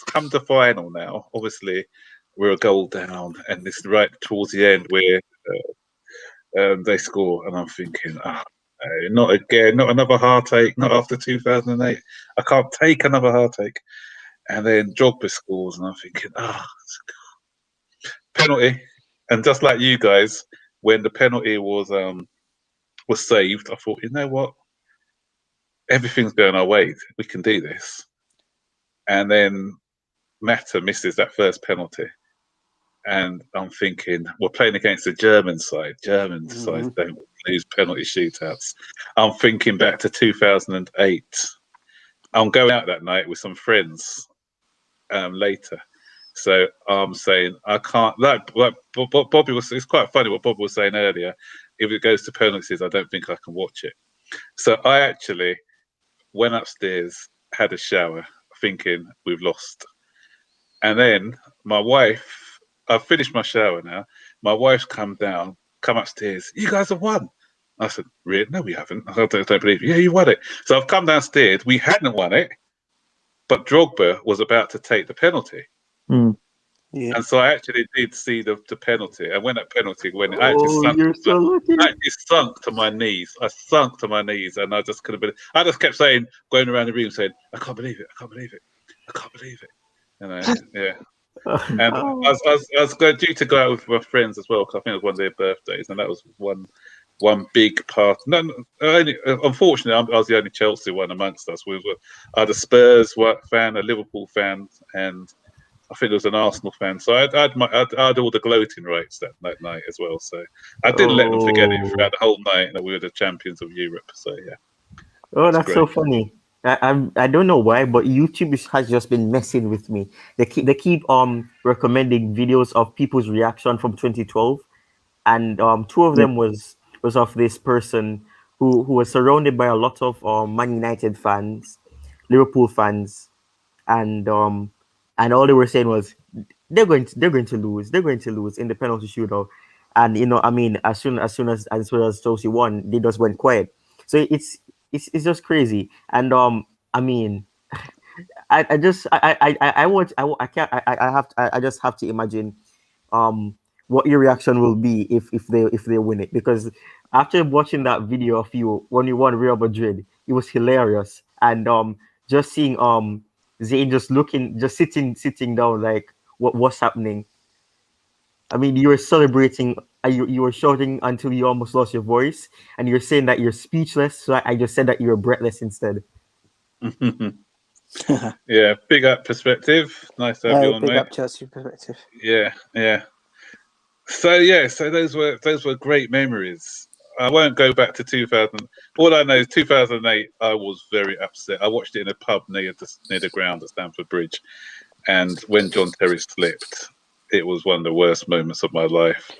come to final now. Obviously, we're a goal down, and it's right towards the end where they score, and I'm thinking, not again, not another heartache, not after 2008. I can't take another heartache. And then Drogba scores, and I'm thinking, penalty. And just like you guys, when the penalty was saved, I thought, you know what? Everything's going our way. We can do this. And then Mata misses that first penalty. And I'm thinking, we're playing against the German side. German sides don't lose penalty shootouts. I'm thinking back to 2008. I'm going out that night with some friends later. So I'm saying I can't. Like Bobby was. It's quite funny what Bobby was saying earlier. If it goes to penalties, I don't think I can watch it. So I actually went upstairs, had a shower, thinking we've lost. And then my wife, I've finished my shower now. My wife's come upstairs. You guys have won. I said, really? No, we haven't. I don't believe you. Yeah, you won it. So I've come downstairs. We hadn't won it, but Drogba was about to take the penalty. Yeah. And so I actually did see the penalty. And when that penalty went, I actually sunk to my knees. I sunk to my knees, and I just couldn't believe it. I just kept saying, going around the room saying, I can't believe it. I can't believe it. I can't believe it. Yeah. And I was due to go out with my friends as well, because I think it was one of their birthdays, and that was one one big part. Unfortunately, I was the only Chelsea one amongst us. I had a Spurs fan, a Liverpool fan, and I think there was an Arsenal fan. So I had all the gloating rights that night as well. So I didn't let them forget it throughout the whole night that we were the champions of Europe. So yeah. Oh, that's great. So funny. I don't know why, but YouTube has just been messing with me. They keep recommending videos of people's reaction from 2012, and two of them was of this person who was surrounded by a lot of Man United fans, Liverpool fans, and all they were saying was they're going to lose in the penalty shootout. And I mean, as soon as Chelsea won, they just went quiet. So it's just crazy. And I mean, I just have to imagine what your reaction will be if they win it, because after watching that video of you when you won Real Madrid, it was hilarious. And just seeing Zayn just sitting down, like what's happening. I mean, you were celebrating, you were shouting until you almost lost your voice, and you're saying that you're speechless. So I just said that you were breathless instead. Yeah, big up perspective. Nice to have you on, big mate. up Chelsea perspective. Yeah. So those were great memories. I won't go back to 2000. All I know is 2008. I was very upset. I watched it in a pub near the ground at Stamford Bridge, and when John Terry slipped, it was one of the worst moments of my life.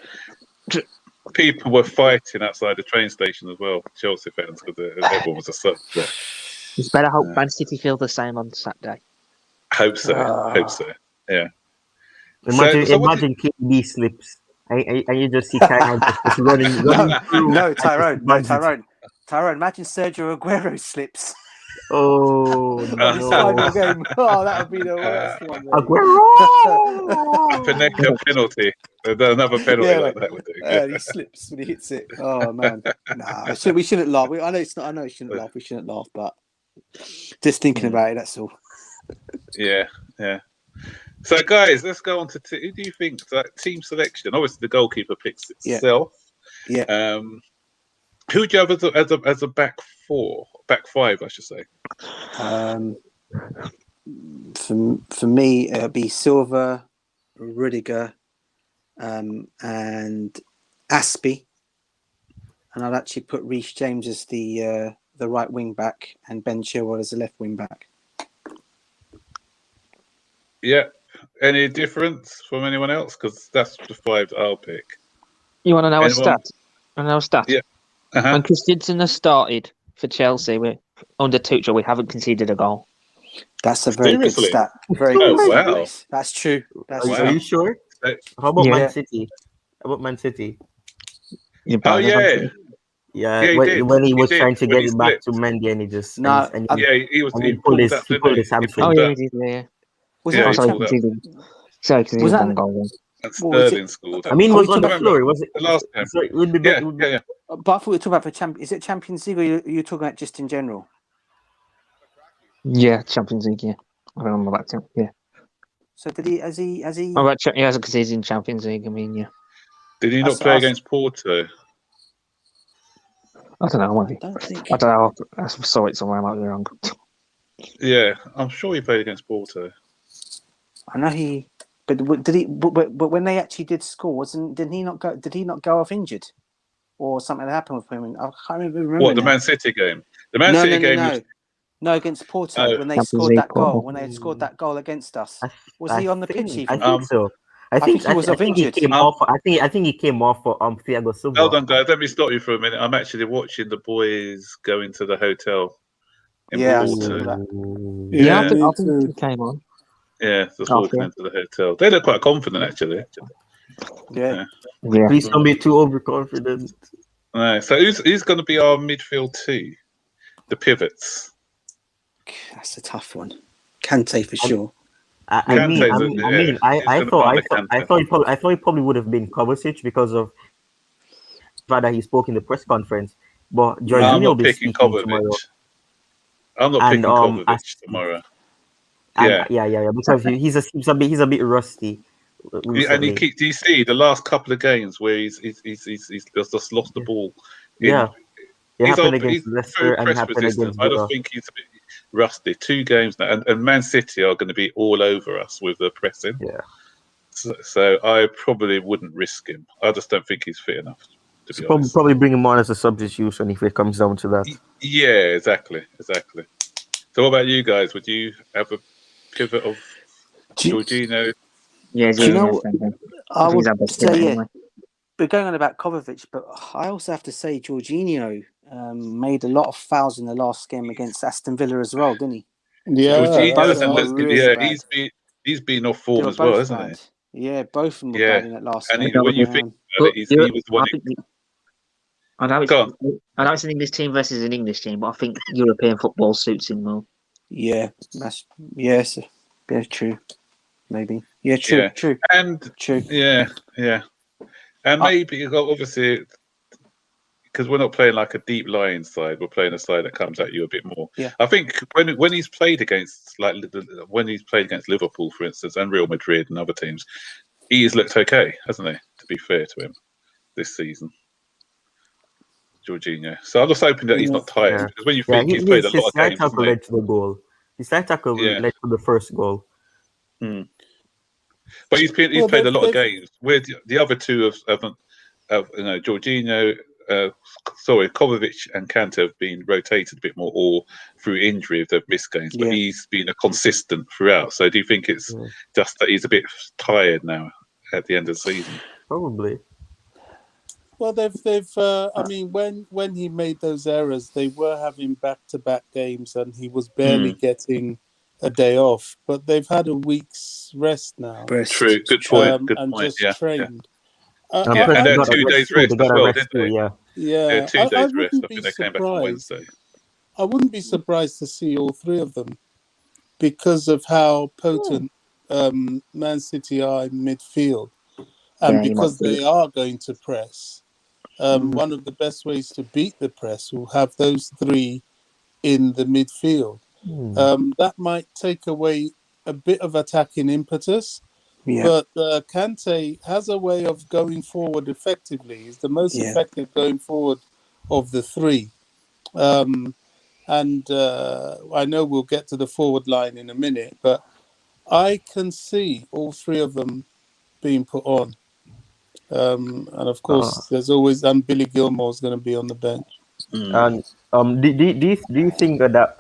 People were fighting outside the train station as well, Chelsea fans, because everyone was a subject. It's better hope Man City feel the same on Saturday. Hope so. Yeah. Imagine KD slips. And you just see Tyrone just running through. No, Tyrone. Imagine Sergio Aguero slips. Oh, no. His final game. Oh, that would be the worst one. Aguero! A penalty. Another penalty like that would do. He slips when he hits it. Oh man, no, we shouldn't laugh. I know it's not. I know we shouldn't laugh. We shouldn't laugh, but just thinking about it, that's all. Yeah. So, guys, let's go on to who do you think team selection? Obviously, the goalkeeper picks itself. Yeah. Who do you have as a back five, I should say? For me, it'll be Silva, Rudiger, and Aspie, and I'd actually put Reece James as the right wing back and Ben Chilwell as the left wing back. Yeah. Any difference from anyone else? Because that's the five that I'll pick. You want to know a stat? Yeah. Uh-huh. When Christensen has started for Chelsea, under Tuchel, we haven't conceded a goal. That's a very good stat. Very good. Wow. That's true. Are you sure? How about Man City? Yeah, when he was trying to get it back to Mendy, and he just he pulled his hamstring. Oh yeah, he did. Yeah. Was that goal? Sterling scored. I mean, was on the floor. Was it the last time? So it would be yeah. But I thought we were talking about Is it Champions League, or you're talking about just in general? Yeah, Champions League. Yeah, I remember that too. Yeah. So did he? Has he? He hasn't conceded in Champions League. I mean, yeah. Did he not play against Porto? I don't know. I don't know. I saw it somewhere. I might be wrong. Yeah, I'm sure he played against Porto. I know he. But did he? But when they actually did score, did he not go off injured, or something that happened with him? I can't remember. What, the Man City game? The Man City game. No, against Porto when they scored that goal. When they had scored that goal against us, was he on the pitch? Even? I think so. I think he was injured. He came off. I think he came off for Thiago Silva. Hold on, guys. Let me stop you for a minute. I'm actually watching the boys go into the hotel. I think he came on. Yeah, just walking into the hotel. They look quite confident, actually. Yeah. Please don't be too overconfident. No. So who's going to be our midfield two? The pivots. That's a tough one. Kante for sure. I thought he probably would have been Kovacic because of that he spoke in the press conference. But Jorginho will be speaking tomorrow. I'm not picking Kovacic tomorrow. Yeah. Because he's a bit rusty. And do you see the last couple of games where he's just lost the ball It happened against he's Leicester and press happened resistant. against I Villa. just think he's a bit rusty. 2 games now, and Man City are going to be all over us with the pressing. Yeah. So I probably wouldn't risk him. I just don't think he's fit enough, to be honest. Probably bring him on as a substitution if it comes down to that. Yeah, exactly. So what about you guys? Would you have a pivot of Jorginho? Yeah, Do you know? I would say anyway. We're going on about Kovacic, but I also have to say Jorginho made a lot of fouls in the last game against Aston Villa as well, didn't he? Yeah, he's been off form as well, hasn't he? Yeah, both of them were bad in that last game. And when you think about it, he was one. I know it's an English team versus an English team, but I think European football suits him more. Yeah, yes, true. Maybe. Yeah, true. And true. Yeah. And maybe obviously because we're not playing like a deep lying side, we're playing a side that comes at you a bit more. Yeah. I think when he's played against Liverpool, for instance, and Real Madrid and other teams, he's looked okay, hasn't he? To be fair to him, this season, Jorginho. So I'm just hoping that he's not tired because when you think he's played a lot of games, his tackle led to the goal. His side tackle led to the first goal. But he's played a lot of games. Where the other two of Jorginho, Kovacic and Kante have been rotated a bit more, or through injury if they've missed games. But he's been a consistent throughout. So do you think it's just that he's a bit tired now at the end of the season? Probably. Well, they've. I mean, when he made those errors, they were having back-to-back games, and he was barely getting a day off. But they've had a week's rest now. True. Good point. And just trained. And they're 2 days rest as well, didn't they? Yeah. 2 days rest. I think they came back on Wednesday. I wouldn't be surprised to see all 3 of them because of how potent Man City are in midfield, and because they are going to press. One of the best ways to beat the press will have those 3 in the midfield. That might take away a bit of attacking impetus. But Kante has a way of going forward effectively. He's the most effective going forward of the 3. And I know we'll get to the forward line in a minute, but I can see all 3 of them being put on. And of course, there's always Billy Gilmore's going to be on the bench. And do you think that that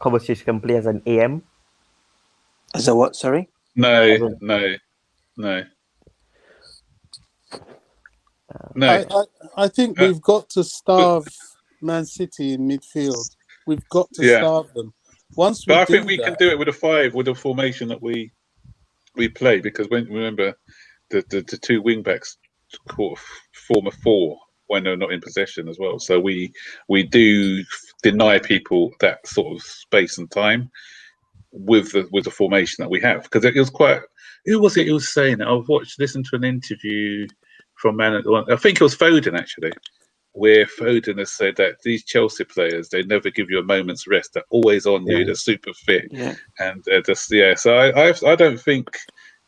Kovacic can play as an AM? As a what? Sorry. No. I think we've got to starve Man City in midfield. We've got to starve them. But I think we can do it with a 5, with the formation that we play, because remember the 2 wing backs form a 4 when they're not in possession as well. So we do deny people that sort of space and time with the formation that we have, because it was quite. Who was it who was saying it? I've listened to an interview from I think it was Foden actually, where Foden has said that these Chelsea players, they never give you a moment's rest. They're always on you. They're super fit, and they're just So I don't think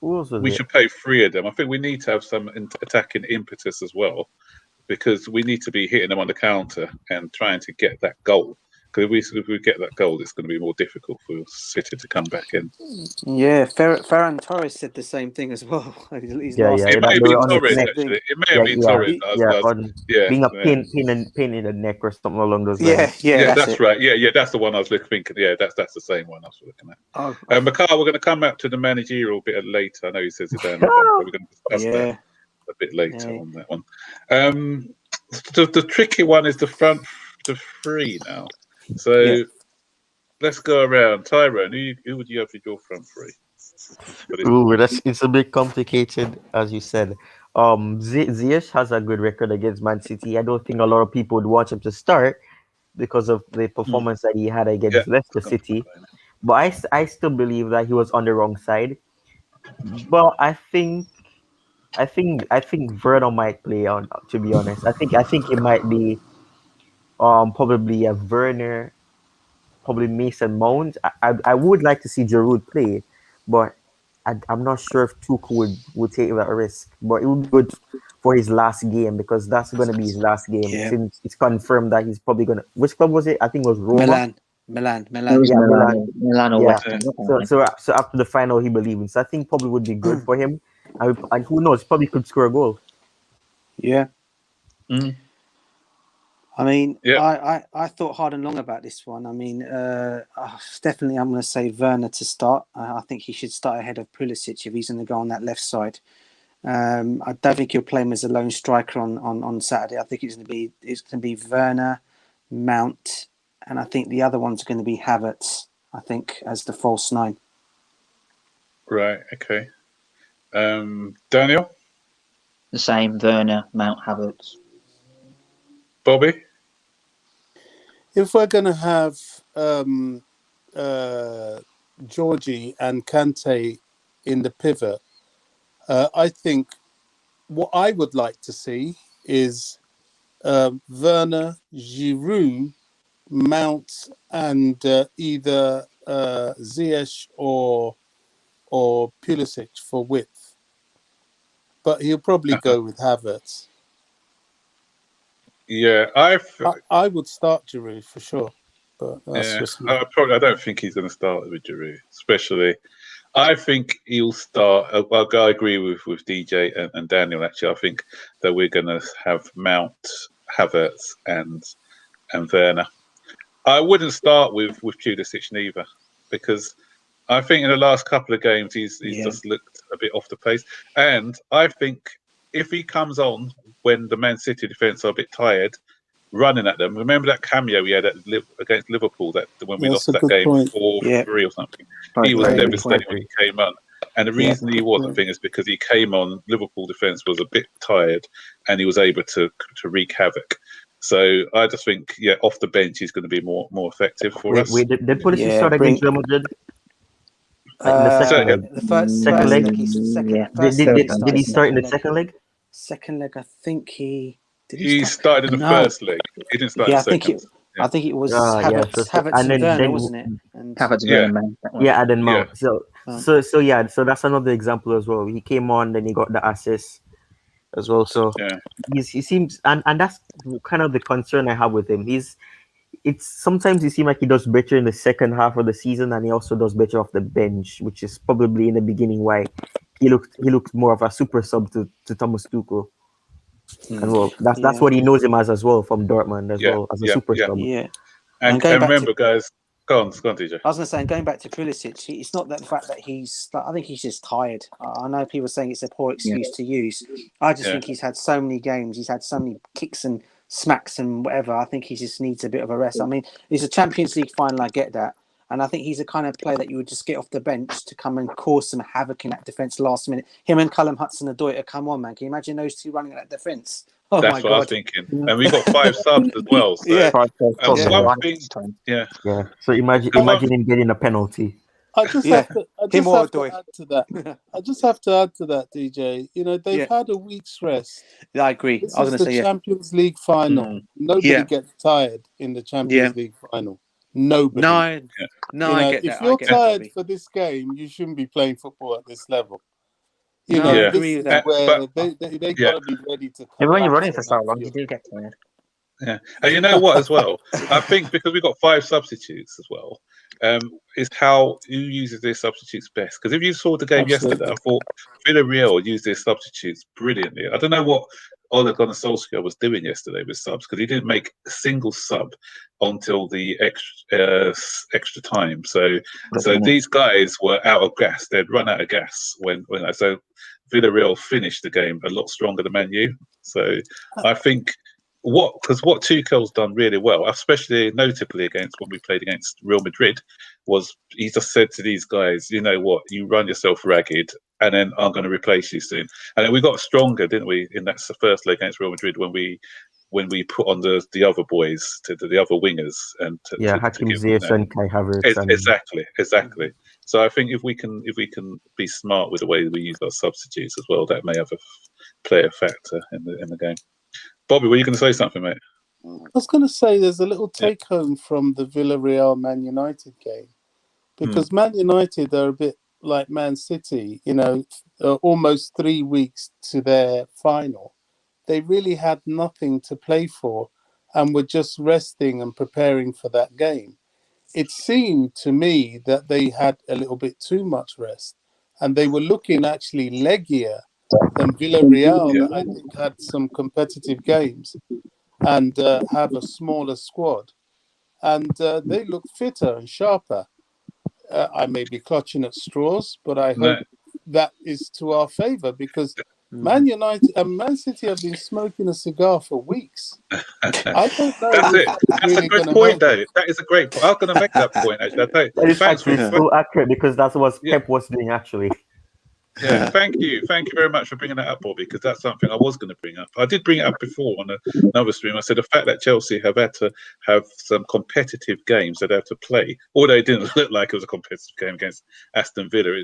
we should play 3 of them. I think we need to have some attacking impetus as well, because we need to be hitting them on the counter and trying to get that goal. Because if we get that goal, it's going to be more difficult for City to come back in. Yeah, Ferran Torres said the same thing as well. It may have been Torres, actually. It may have been Torres. Being a pain in the neck or something along those lines. Yeah, that's right. Yeah, that's the one I was thinking. Yeah, that's the same one I was looking at. Makar, we're going to come up to the managerial bit later. I know he says it down. We're going to discuss that a bit later on that one. The tricky one is the front 3 now. So let's go around. Tyrone, who would you have for your front 3? It's a bit complicated, as you said. Ziyech has a good record against Man City. I don't think a lot of people would want him to start because of the performance that he had against Leicester City. But I still believe that he was on the wrong side. But I think Werner might play on. To be honest, I think it might be probably a Werner, probably Mason Mount. I would like to see Giroud play, but I'm not sure if Tuchel would take that risk. But it would be good for his last game, because that's going to be his last game. Yeah. Since it's confirmed that he's probably going to. Which club was it? I think it was Roma. Milan. It was Milan or West Ham. So after the final, he believes in. So I think probably would be good for him. And who knows? Probably could score a goal. Yeah. Mm. I mean, yeah. I thought hard and long about this one. I mean, definitely I'm going to say Werner to start. I think he should start ahead of Pulisic if he's going to go on that left side. I don't think he'll play him as a lone striker on Saturday. I think it's going to be Werner, Mount, and I think the other one's going to be Havertz, I think, as the false 9. Right, okay. Daniel? The same, Werner, Mount, Havertz. Bobby? If we're going to have Georgie and Kante in the pivot, I think what I would like to see is Werner, Giroud, Mount, and either Ziyech or Pulisic for width. But he'll probably go with Havertz. Yeah, I would start Giroud for sure. But that's just me. I don't think he's going to start with Giroud, especially. I think he'll start. I agree with DJ and Daniel. Actually, I think that we're going to have Mount, Havertz, and Werner. I wouldn't start with Pulisic neither, because I think in the last couple of games he's just looked a bit off the pace. And I think if he comes on when the Man City defence are a bit tired, running at them. Remember that cameo he had against Liverpool when we lost that game 4-3 or something. He was devastated when he came on. And the reason he was, I think, is because he came on, Liverpool defence was a bit tired and he was able to wreak havoc. So I just think, off the bench he's going to be more effective for us. Did Pulisic start against Real Madrid? The second leg. Did he start in the second leg? Second leg, I think he... He started in the first leg. He didn't start in the second. I think it was Havertz and Werner, wasn't it? And Havertz and Werner. And Mount. So that's another example as well. He came on, then he got the assist as well. So he seems, and that's kind of the concern I have with him. It's sometimes he seems like he does better in the second half of the season, and he also does better off the bench, which is probably in the beginning why he looked more of a super sub to Thomas Tuchel. And well, that's what he knows him as well from Dortmund as well as a super sub. Yeah, and remember, guys, go on, DJ. I was going to say, going back to Pulisic, it's not that the fact that I think he's just tired. I know people are saying it's a poor excuse to use. I just think he's had so many games, he's had so many kicks and smacks and whatever. I think he just needs a bit of a rest. I mean, it's a Champions League final, I get that. And I think he's the kind of player that you would just get off the bench to come and cause some havoc in that defence last minute. Him and Callum Hudson-Odoi, come on, man. Can you imagine those two running at that defence? Oh, that's what I was thinking. And we got 5 subs as well. So So imagine him getting a penalty. I just have to add to that, DJ. You know, they've had a week's rest. I agree. This is the Champions League final. Nobody gets tired in the Champions League final. Nobody. No, I get that. If you're tired for this game, you shouldn't be playing football at this level. You know, this is where they got to be ready to. When you're running for so long, you do get tired. Yeah, and you know what as well? I think because we've got 5 substitutes as well, is how who uses their substitutes best. Because if you saw the game yesterday, I thought Villarreal used their substitutes brilliantly. I don't know what Ole Gunnar Solskjaer was doing yesterday with subs, because he didn't make a single sub until the extra time. So these guys were out of gas. They'd run out of gas when Villarreal finished the game a lot stronger than Man U. So I think what Tuchel's done really well, especially notably when we played against Real Madrid, was he just said to these guys, you know what, you run yourself ragged, and then I'm going to replace you soon. And then we got stronger, didn't we? In that first leg against Real Madrid when we put on the other boys, to the other wingers, and Hakim Ziyech and Kai Havertz. Exactly. So I think if we can be smart with the way we use our substitutes as well, that may have play a factor in the game. Bobby, were you going to say something, mate? I was going to say there's a little take home from the Villarreal Man United game, because Man United are a bit like Man City, you know, almost 3 weeks to their final. they really had nothing to play for and were just resting and preparing for that game. It seemed to me that they had a little bit too much rest, and they were looking actually leggier than Villarreal, that I think had some competitive games and have a smaller squad. And they look fitter and sharper. I may be clutching at straws, but I hope that is to our favour, because Man United and Man City have been smoking a cigar for weeks. I don't know. That's it. That's really a good point, though. That is a great point. I was going to make that point, actually. That is actually so accurate, because that's what Pep was doing, actually. Yeah, thank you very much for bringing that up, Bobby, because that's something I was going to bring up. I did bring it up before on another stream. I said the fact that Chelsea have had to have some competitive games that they have to play, although it didn't look like it was a competitive game against Aston Villa.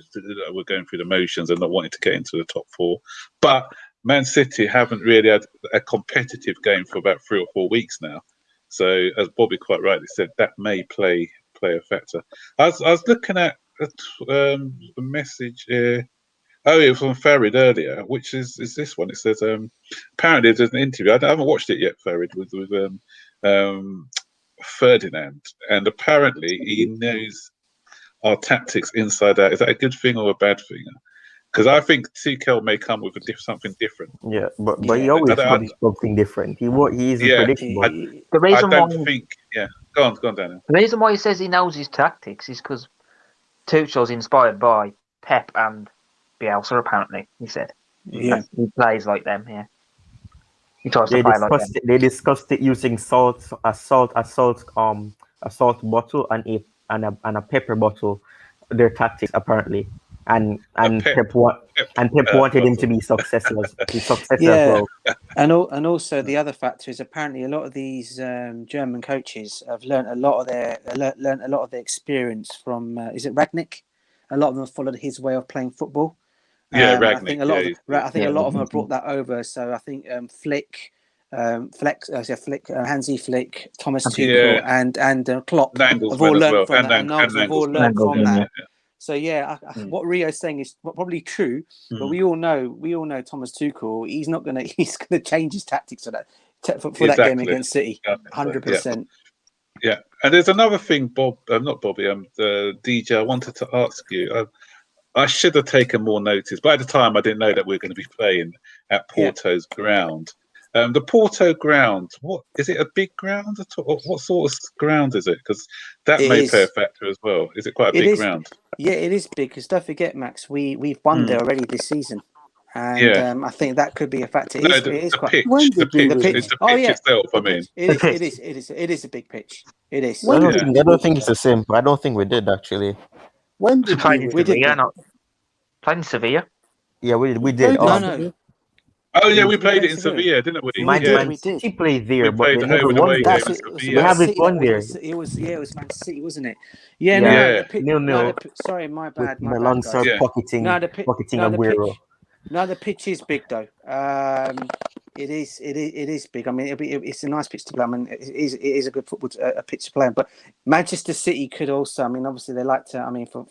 We're going through the motions and not wanting to get into the top four. But Man City haven't really had a competitive game for about 3 or 4 weeks now. So, as Bobby quite rightly said, that may play a factor. I was looking at the message here. Oh, it was from Farid earlier, which is this one. It says apparently there's an interview. I haven't watched it yet, Farid, with Ferdinand, and apparently he knows our tactics inside out. Is that a good thing or a bad thing? Because I think Tuchel may come with something different. Yeah, but he always comes with something different. He is predictable. The reason I don't think. Yeah, go on, Daniel. The reason why he says he knows his tactics is because Tuchel's inspired by Pep and Bielsa, apparently, he said. Yeah. He plays like them, yeah. He tries to play like them. They discussed it using a salt bottle and a pepper bottle, their tactics, apparently. And Pep wanted him to be successful as well. And also the other factor is apparently a lot of these German coaches have learned a lot of their experience from is it Rangnick? A lot of them have followed his way of playing football. Rangnick. I think a lot of them have brought that over. So I think Flick, Hansi Flick, Thomas Tuchel, and Klopp have all learned from that, and Nagels have all learned from that. So what Rio's saying is probably true, but we all know Thomas Tuchel. He's gonna change his tactics for that game against City, 100%. Yeah, and there's another thing, Bob. Not Bobby. DJ. I wanted to ask you. I should have taken more notice, but at the time I didn't know that we were going to be playing at Porto's ground. The Porto ground, what is it? A big ground at all? What sort of ground is it? Because that may play a factor as well. Is it quite a big ground? Yeah, it is big. Because don't forget, Max, we've won there already this season, and I think that could be a factor. The pitch itself. I mean, it is a big pitch. It is. I don't think it's the same. I don't think we did actually. When did we did? Played in Sevilla. Yeah, we did. No. Oh yeah, we played it in Sevilla, didn't we? We did. He played there, but we never won there. We haven't won there. It was Man City, wasn't it? Yeah. No. Sorry, my bad. Pocketing Aguero. No, the pitch is big though. It is big. I mean, it's a nice pitch to play. I mean, it is a good football pitch to play. But Manchester City could also. I mean, obviously they like to. I mean, for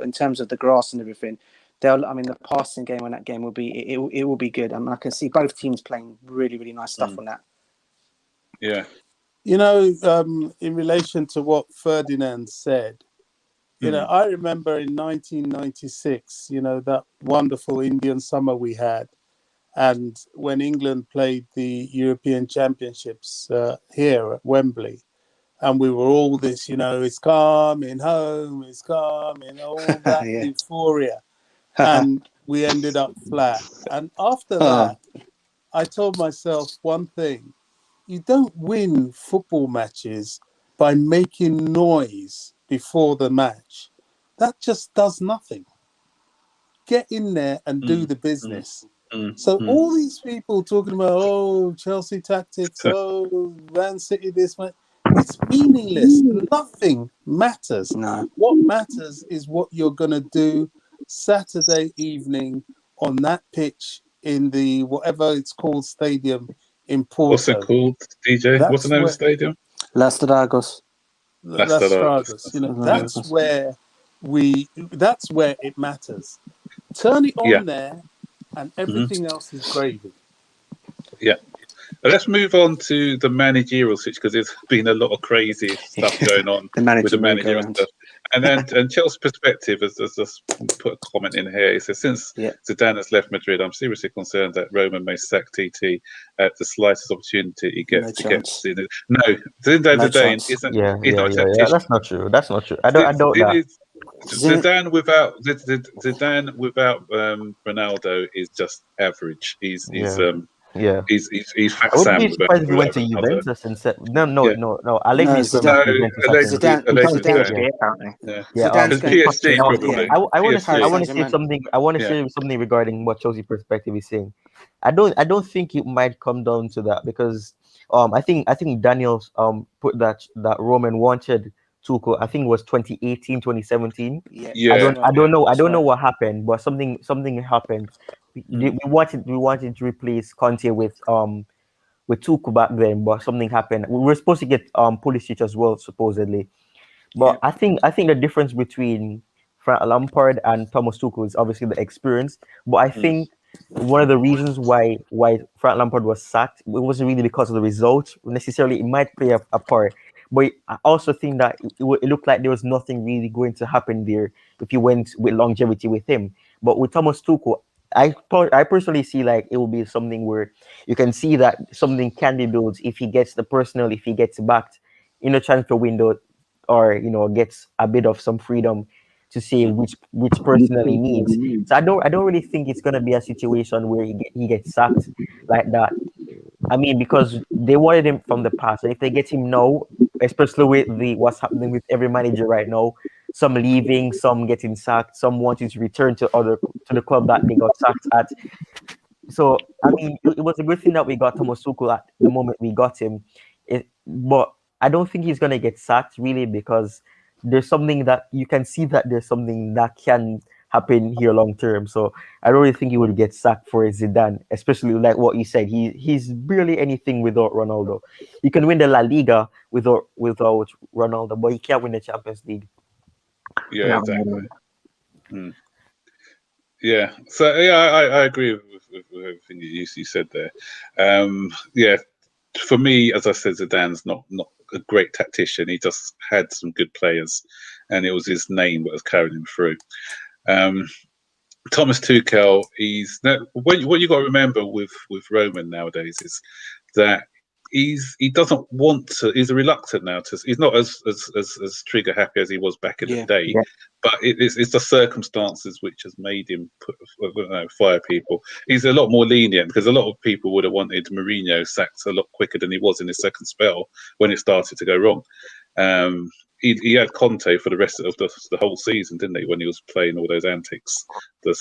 in terms of the grass and everything, the passing game on that game will be it will be good. I mean, I can see both teams playing really, really nice stuff on that. Yeah. You know, in relation to what Ferdinand said, I remember in 1996, that wonderful Indian summer we had. And when England played the European Championships here at Wembley, and we were all this, it's coming home, it's coming, all that euphoria. And we ended up flat. And after that, I told myself one thing. You don't win football matches by making noise before the match. That just does nothing. Get in there and do the business. So all these people talking about, Chelsea tactics, Man City this, it's meaningless. Nothing matters. No. What matters is what you're going to do Saturday evening on that pitch in the whatever it's called stadium in Porto. What's it called, DJ? What's the name of the stadium? Las Dragos. That's where it matters. Turn it on there, and everything else is gravy. Yeah. Let's move on to the managerial switch because there's been a lot of crazy stuff going on with the managerial stuff. And then Chelsea's perspective has just put a comment in here. He says, since Zidane has left Madrid, I'm seriously concerned that Roman may sack TT at the slightest opportunity he gets to get Zidane. No, Zidane isn't. Yeah. That's not true. That's not true. I don't that. Zidane without Ronaldo is just average. He's Fat I wouldn't Sam. be surprised if he went to Juventus and said no. Allegri is going to Juventus. PSG probably. I want to say something. I want to say something regarding what Chelsea perspective is saying. I don't think it might come down to that because I think Daniels put that Roman wanted Tuchel. I think it was 2018, 2017. I don't know what happened, but something happened. We wanted to replace Conte with Tuchel back then, but something happened. We were supposed to get Pulisic as well, supposedly. But I think the difference between Frank Lampard and Thomas Tuchel is obviously the experience. But I think one of the reasons why Frank Lampard was sacked, it wasn't really because of the results necessarily. It might play a part. But I also think that it looked like there was nothing really going to happen there if you went with longevity with him. But with Thomas Tuchel, I personally see like it will be something where you can see that something can be built if he gets the personnel, if he gets backed in a transfer window, or gets a bit of some freedom to say which personnel he needs. So I don't really think it's gonna be a situation where he gets sacked like that. I mean, because they wanted him from the past, and if they get him now, especially with what's happening with every manager right now, some leaving, some getting sacked, some wanting to return to the club that they got sacked at. So I mean, it was a good thing that we got Thomas Tuchel at the moment we got him. But I don't think he's gonna get sacked really because there's something that you can see that there's something that can happen here long term. So I don't really think he would get sacked for Zidane, especially like what you said. He's barely anything without Ronaldo. He can win the La Liga without Ronaldo, but he can't win the Champions League. Yeah, exactly. Yeah. So I agree with everything you said there. For me, as I said, Zidane's not a great tactician. He just had some good players, and it was his name that was carrying him through. Thomas Tuchel, what you got to remember with Roman nowadays is that he doesn't want to. He's reluctant now to. He's not as trigger happy as he was back in the day. But it's the circumstances which has made him fire people. He's a lot more lenient because a lot of people would have wanted Mourinho sacked a lot quicker than he was in his second spell when it started to go wrong. He had Conte for the rest of the whole season, didn't he? When he was playing all those antics the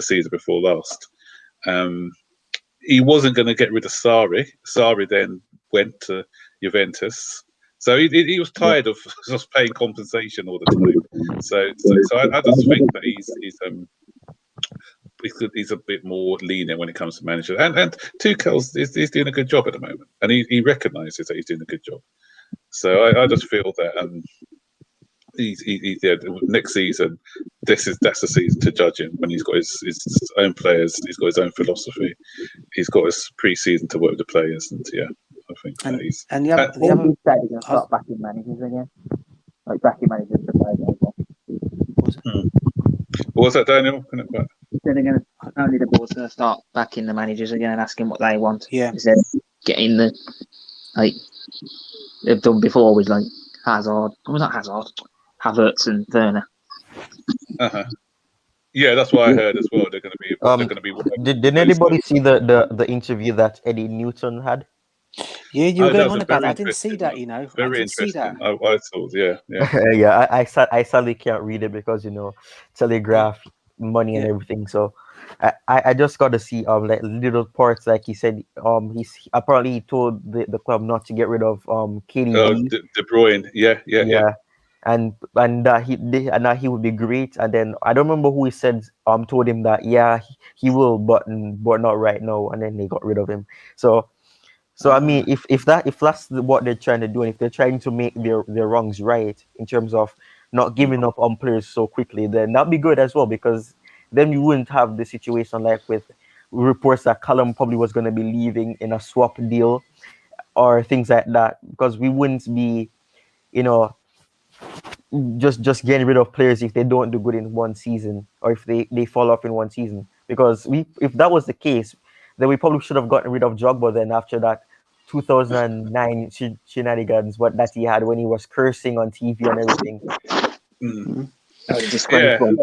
season before last. He wasn't going to get rid of Sarri. Sarri then went to Juventus. So he was tired of just paying compensation all the time. So I just think that he's a bit more lenient when it comes to management. And Tuchel's is doing a good job at the moment, and he recognises that he's doing a good job. So I just feel that next season, that's the season to judge him when he's got his own players, he's got his own philosophy, he's got his pre-season to work with the players, and I think that he's. And the other thing is that he's going to start backing managers again, like backing managers to play again. What was that, Daniel? They're going to only the board's going to start backing the managers again and asking what they want. Yeah, instead of getting the like they've done before with like Hazard. Was not Hazard. Havertz and Werner. Yeah, that's what I heard as well. They're going to be. Did anybody see the interview that Eddie Newton had? Yeah, you were going on about that. I didn't see that. Very interesting. I thought, yeah. Yeah. I sadly can't read it because Telegraph money and everything. So I just got to see like little parts, like he said. He's apparently told the club not to get rid of KDB. De Bruyne. Yeah. And that he would be great. And then I don't remember who he said told him that he will, but not right now. And then they got rid of him. So I mean, if that's what they're trying to do, and if they're trying to make their wrongs right in terms of not giving up on players so quickly, then that'd be good as well, because then you wouldn't have the situation like with reports that Callum probably was going to be leaving in a swap deal or things like that, because we wouldn't be, just getting rid of players if they don't do good in one season, or if they fall off in one season. Because if that was the case, then we probably should have gotten rid of Drogba then after that 2009 shenanigans that he had when he was cursing on TV and everything. That was disgraceful.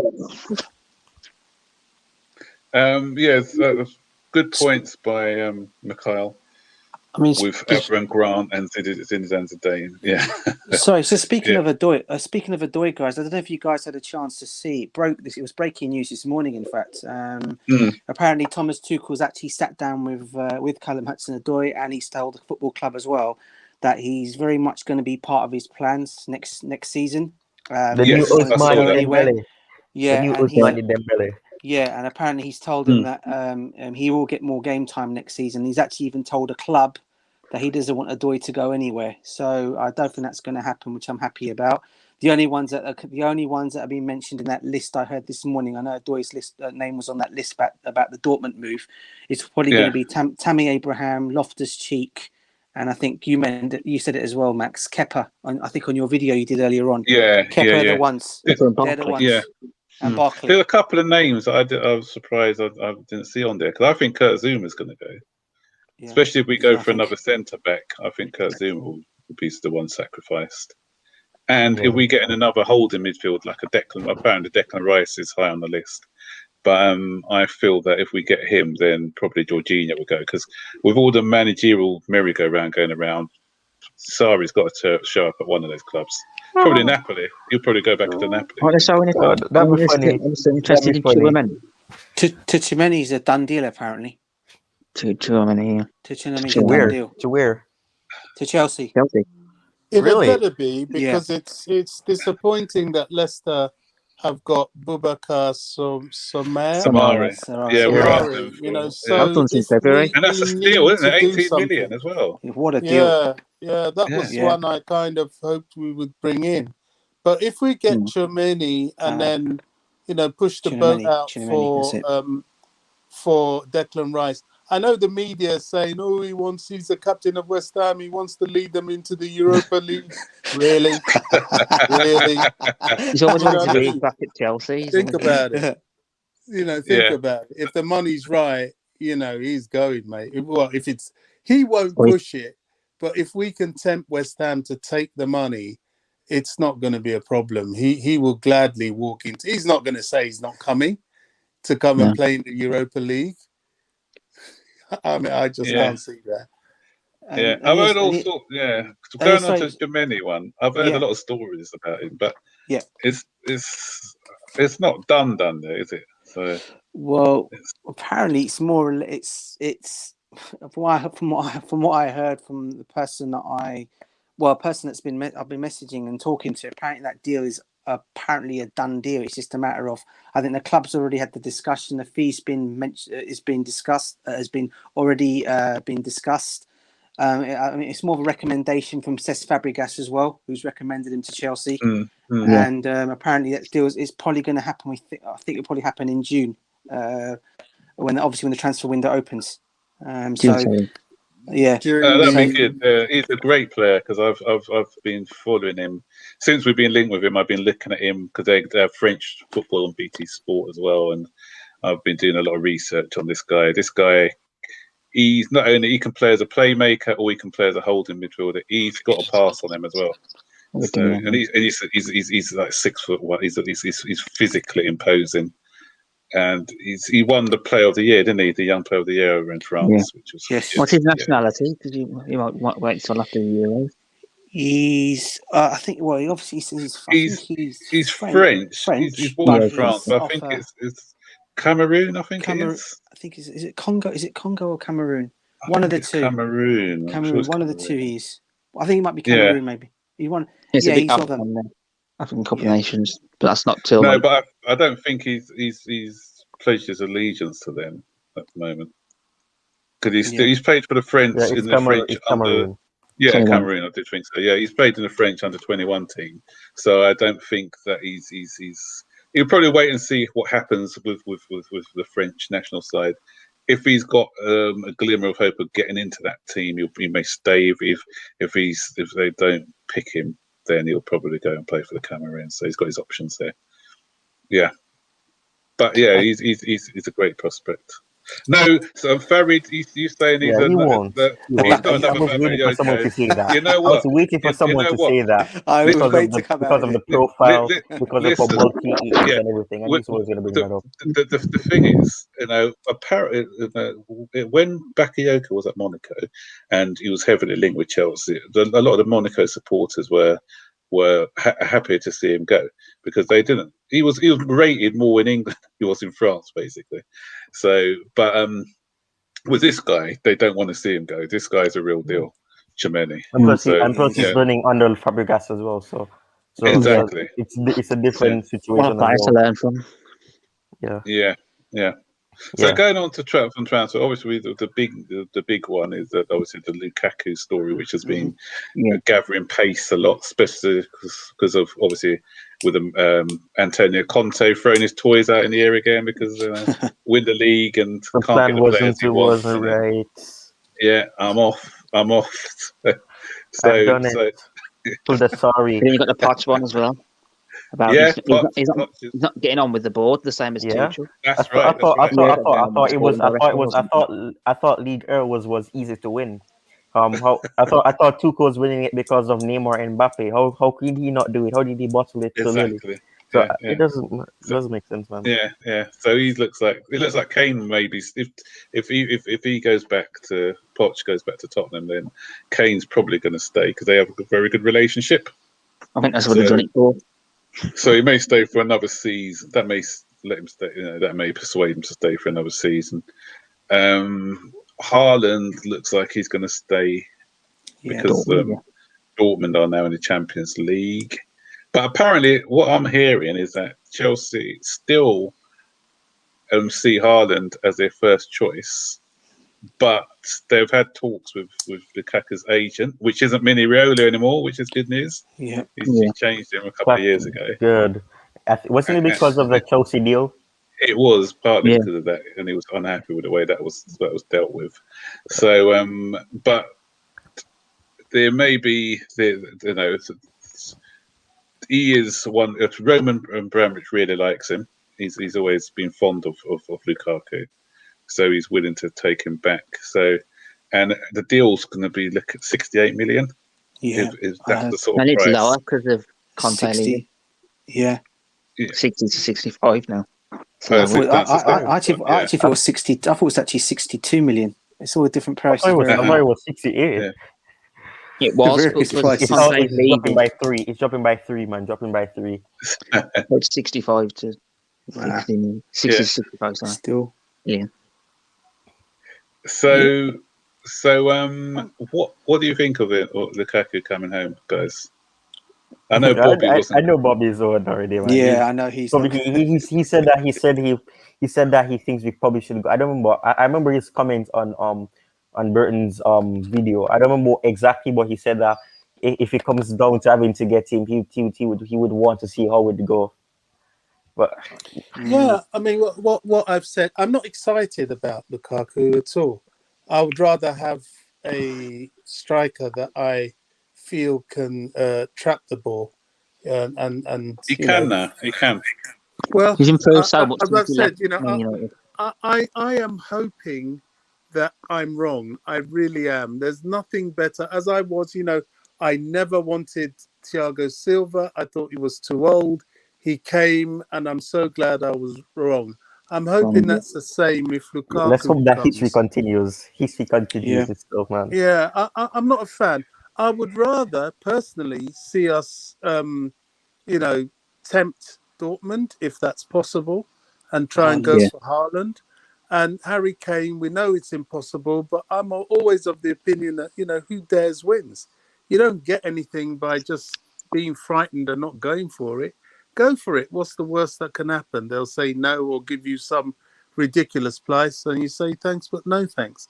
Yes, good points by Mikhail. I mean, with Avram Grant and Zinedine Zidane. Yeah. Sorry. So speaking of Odoi, guys, I don't know if you guys had a chance to see. It was breaking news this morning. In fact, apparently Thomas Tuchel's actually sat down with Callum Hudson-Odoi, and he's told the football club as well that he's very much going to be part of his plans next season. The new Ousmane Dembele. Yeah, the new Ousmane Dembele. Yeah, and apparently he's told him that he will get more game time next season. He's actually even told a club that he doesn't want Odoi to go anywhere. So I don't think that's going to happen, which I'm happy about. The only ones that have been mentioned in that list I heard this morning, I know Odoi's name was on that list about the Dortmund move. It's probably going to be Tammy Abraham, Loftus-Cheek, and I think you said it as well, Max. Kepa. I think on your video you did earlier on. Kepa are the ones. They're the ones. Yeah. And Barkley. There are a couple of names I was surprised I didn't see on there, because I think Kurt Zouma's going to go. Yeah. Especially if we go for another centre back, I think Kurt Zouma will be the one sacrificed. And if we get in another holding midfield like a Declan, apparently Declan Rice is high on the list. But I feel that if we get him, then probably Jorginho will go, because with all the managerial merry-go-round going around, Sarri's got to show up at one of those clubs. Probably Napoli. You'll probably go back to Napoli. That'd be funny. I'm interested in Tchouaméni. Tchouaméni is a done deal, apparently. Tchouaméni, yeah. Tchouaméni's a done deal. To where? To Chelsea. It better be, because it's disappointing that Leicester have got Boubacar Samari. Yeah, we're right. So since February. And that's a steal, isn't it? 18 million as well. What a deal. Yeah, that was one I kind of hoped we would bring in. But if we get Tchouaméni and then, push the boat out for Declan Rice. I know the media is saying, he's the captain of West Ham, he wants to lead them into the Europa League. Really? He's always wanted to be back at Chelsea. Think about it. Think about it. If the money's right, he's going, mate. He won't push it, but if we can tempt West Ham to take the money, it's not going to be a problem. He will gladly walk into. He's not going to say he's not coming to come and play in the Europa League. I mean, I just can't see that. I've heard all sorts. Going on to the Tchouaméni one, I've heard a lot of stories about him, but it's not done there, is it? So apparently it's more. It's from what I heard from the person that's been I've been messaging and talking to. Apparently that deal is apparently a done deal. It's just a matter of, I think the club's already had the discussion. The fee's been discussed. I mean, it's more of a recommendation from Cesc Fabregas as well, who's recommended him to Chelsea. And apparently that deal is probably going to happen. I think it'll probably happen in June, when the transfer window opens. that'd be good. He's a great player, because I've been following him since we've been linked with him. I've been looking at him because they have French football on BT Sport as well, and I've been doing a lot of research on this guy. This guy, he's not only he can play as a playmaker or he can play as a holding midfielder. He's got a pass on him as well. So, and he's like 6 foot. He's physically imposing. And he won the Player of the Year, didn't he? The Young Player of the Year over in France. Which was What's his nationality? Because you might wait until after the Euros. He's, I think. Well, he obviously he's French. He's born in France, but I think it's Cameroon. I think it is. I think is it Congo? Is it Congo or Cameroon? One of the two. Cameroon. One of the two. I think it might be Cameroon. Maybe he won. He's of them. African combinations, but that's not till. No, but I don't think he's pledged his allegiance to them at the moment, because he's played for the French in the French Cameroon. Cameroon. I did think so. Yeah, he's played in the French under-21 team, so I don't think that he's. He'll probably wait and see what happens with the French national side. if he's got a glimmer of hope of getting into that team, he may stay. If they don't pick him, then he'll probably go and play for the Cameroon. So he's got his options there. Yeah, but yeah, he's a great prospect. No, so Farid, you saying he won't. I was waiting for someone to say that. You know what? I was waiting for someone to say that because of the profile, because of how bulky he is and everything. I just was going to bring that up. The thing is, apparently, when Bakayoko was at Monaco and he was heavily linked with Chelsea, a lot of the Monaco supporters were happy to see him go because they didn't. He was rated more in England than he was in France, basically. So, but with this guy, they don't want to see him go. This guy's a real deal, Chimene. And plus he's running under Fabregas as well. So exactly, it's a different situation. What a to learn from. Yeah. So going on to transfer, obviously the big one is that obviously the Lukaku story, which has been gathering pace a lot, especially because of obviously with Antonio Conte throwing his toys out in the air again because win the league and the can't get the players he wants. Wasn't right. Yeah, I'm off. So I've done it. Pull the sorry. Then you got the Poch one as well. He's not getting on with the board the same as Tuchel. That's right. I thought League was easy to win. I thought Tuchel was winning it because of Neymar and Mbappe. How could he not do it? How did he bottle it so early? So it doesn't make sense, man. Yeah. So it looks like Kane maybe if he goes back to Poch goes back to Tottenham, then Kane's probably going to stay because they have a very good relationship. I think that's what they've done it for. So he may stay for another season. That may let him stay. That may persuade him to stay for another season. Haaland looks like he's going to stay because Dortmund are now in the Champions League. But apparently, what I'm hearing is that Chelsea still see Haaland as their first choice, but they've had talks with Lukaku's agent, which isn't Mini Raiola anymore, which is good news. Yeah, he changed him a couple of years ago. Good. Wasn't it because of the Chelsea deal? It was partly because of that, and he was unhappy with the way that was dealt with. So, but there may be, he is one. Roman Abramovich really likes him. He's always been fond of Lukaku, so he's willing to take him back. So, and the deal's going to be at 68 million. Yeah, if that's the sort of and it's price. lower because of Conte. 60. Yeah, 60 to 65 now. I actually thought it was 60. I thought it was actually 62 million. It's all a different price. I thought it was 68. Yeah. It was. It's dropping by 3. It's dropping by 3, man. Dropping by 3. It's 65 to 60, 65. Sorry. Still. Yeah. So, what do you think of it? Or Lukaku coming home, guys? I know Bobby wasn't. I know Bobby's on already, man. Yeah, I know he's. He said that he thinks we probably should go. I don't remember. I remember his comments on Burton's video. I don't remember exactly, but he said that if it comes down to having to get him, he would want to see how it would go. But yeah, I mean, what I've said, I'm not excited about Lukaku at all. I would rather have a striker that I feel can trap the ball, and he can now. He can. Well, he's improved so much. As I've said, I am hoping that I'm wrong. I really am. There's nothing better. As I was, I never wanted Thiago Silva. I thought he was too old. He came, and I'm so glad I was wrong. I'm hoping that's the same if Lukaku. Let's hope that history continues. History continues itself, man. Yeah, I'm not a fan. I would rather personally see us, tempt Dortmund if that's possible, and try and go for Haaland. And Harry Kane, we know it's impossible, but I'm always of the opinion that, who dares wins. You don't get anything by just being frightened and not going for it. Go for it. What's the worst that can happen? They'll say no or give you some ridiculous price, and you say thanks, but no thanks.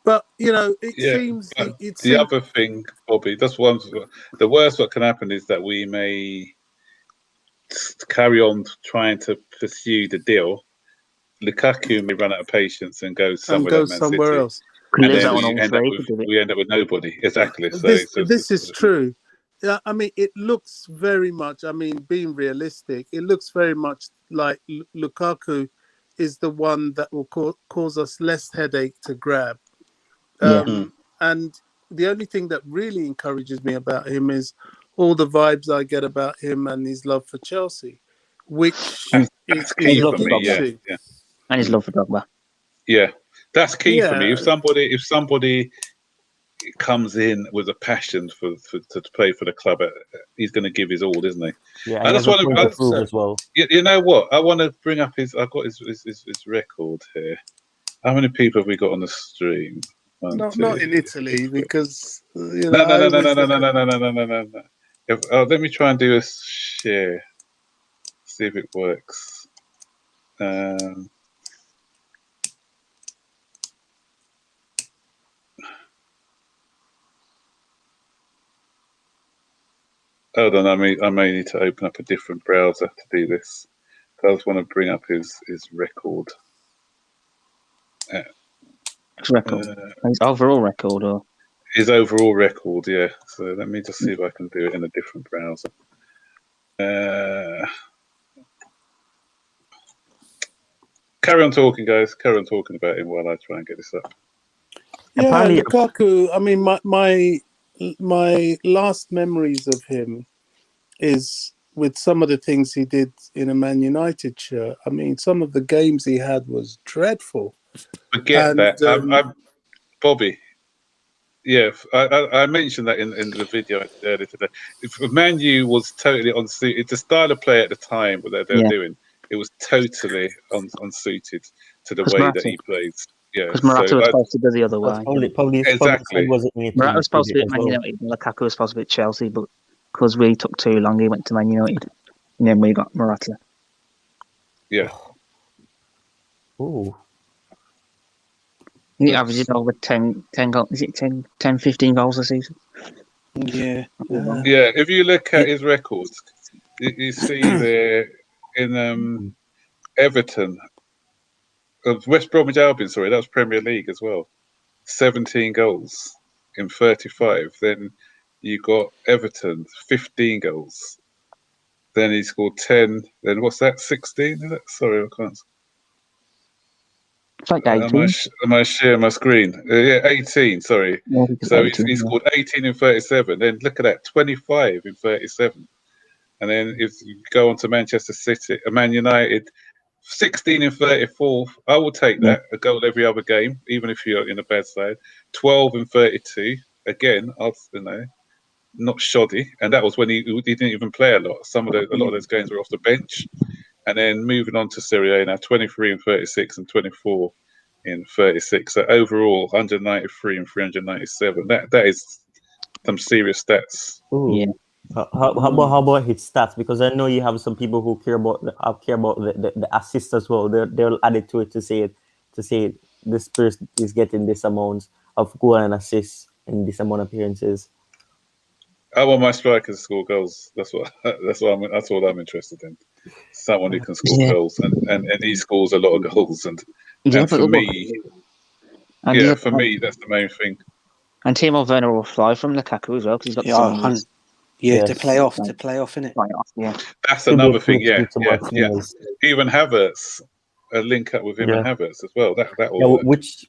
But, it seems... The other thing, Bobby, that's one. The worst what can happen is that we may carry on trying to pursue the deal. Lukaku may run out of patience and go somewhere like Man somewhere City. else. And then we end up with nobody. Exactly. So this is true. Yeah, I mean, it looks very much. I mean, being realistic, it looks very much like Lukaku is the one that will cause us less headache to grab. And the only thing that really encourages me about him is all the vibes I get about him and his love for Chelsea, which is key for me. Yeah. And his love for Drogba. Yeah, that's key for me. If somebody comes in with a passion to play for the club, he's going to give his all, isn't he? Yeah, I just want to prove as well. You know what? I want to bring up I've got his record here. How many people have we got on the stream? Not in Italy, because No. Let me try and do a share. See if it works. Hold on, I may need to open up a different browser to do this. I just want to bring up his record. His record? His overall record, or his overall record? Yeah. So let me just see if I can do it in a different browser. Carry on talking, guys. Carry on talking about him while I try and get this up. Yeah, Lukaku. I mean, my last memories of him is with some of the things he did in a Man United shirt. I mean, some of the games he had was dreadful. Forget that. I'm Bobby. Yeah, I mentioned that in the video earlier today. If Man U was totally unsuited, it's the style of play at the time what they're doing. It was totally unsuited to the way that he plays. Yeah, because Morata was supposed to go the other way. Probably exactly. Morata was supposed to be at Man United, and Lukaku was supposed to be at Chelsea, but because we took too long, he went to Man United, and then we got Morata. Yeah. Ooh. He averaged over 10 goals. Is it 10, 15 goals a season? Yeah. Yeah, if you look at his records, you see there in Everton, West Bromwich Albion, sorry, that was Premier League as well. 17 goals in 35. Then you got Everton, 15 goals. Then he scored 10. Then what's that, 16? Is it? Sorry, I can't. It's like 18. Am I sharing my screen? Yeah, 18, sorry. Yeah, so 18, he scored 18 in 37. Then look at that, 25 in 37. And then if you go on to Manchester City, Man United, 16 in 34. I will take that, a goal every other game, even if you're in a bad side. 12 in 32. Again, not shoddy. And that was when he didn't even play a lot. A lot of those games were off the bench. And then moving on to Serie A now, 23 in 36 and 24 in 36. So overall, 193 and 397. That is some serious stats. Ooh. Yeah. How about his stats? Because I know you have some people who care about the assists as well. They'll add it to it to say this person is getting this amount of goal and assists in this amount of appearances. I want my strikers to score goals. That's what I'm interested in. Someone who can score goals, and he scores a lot of goals. And for me, for me, that's the main thing. And Timo Werner will fly from Lukaku as well because he's got to play off, innit? Yeah, that's another thing. Yeah. Even Havertz, a link up with him and Havertz as well. That which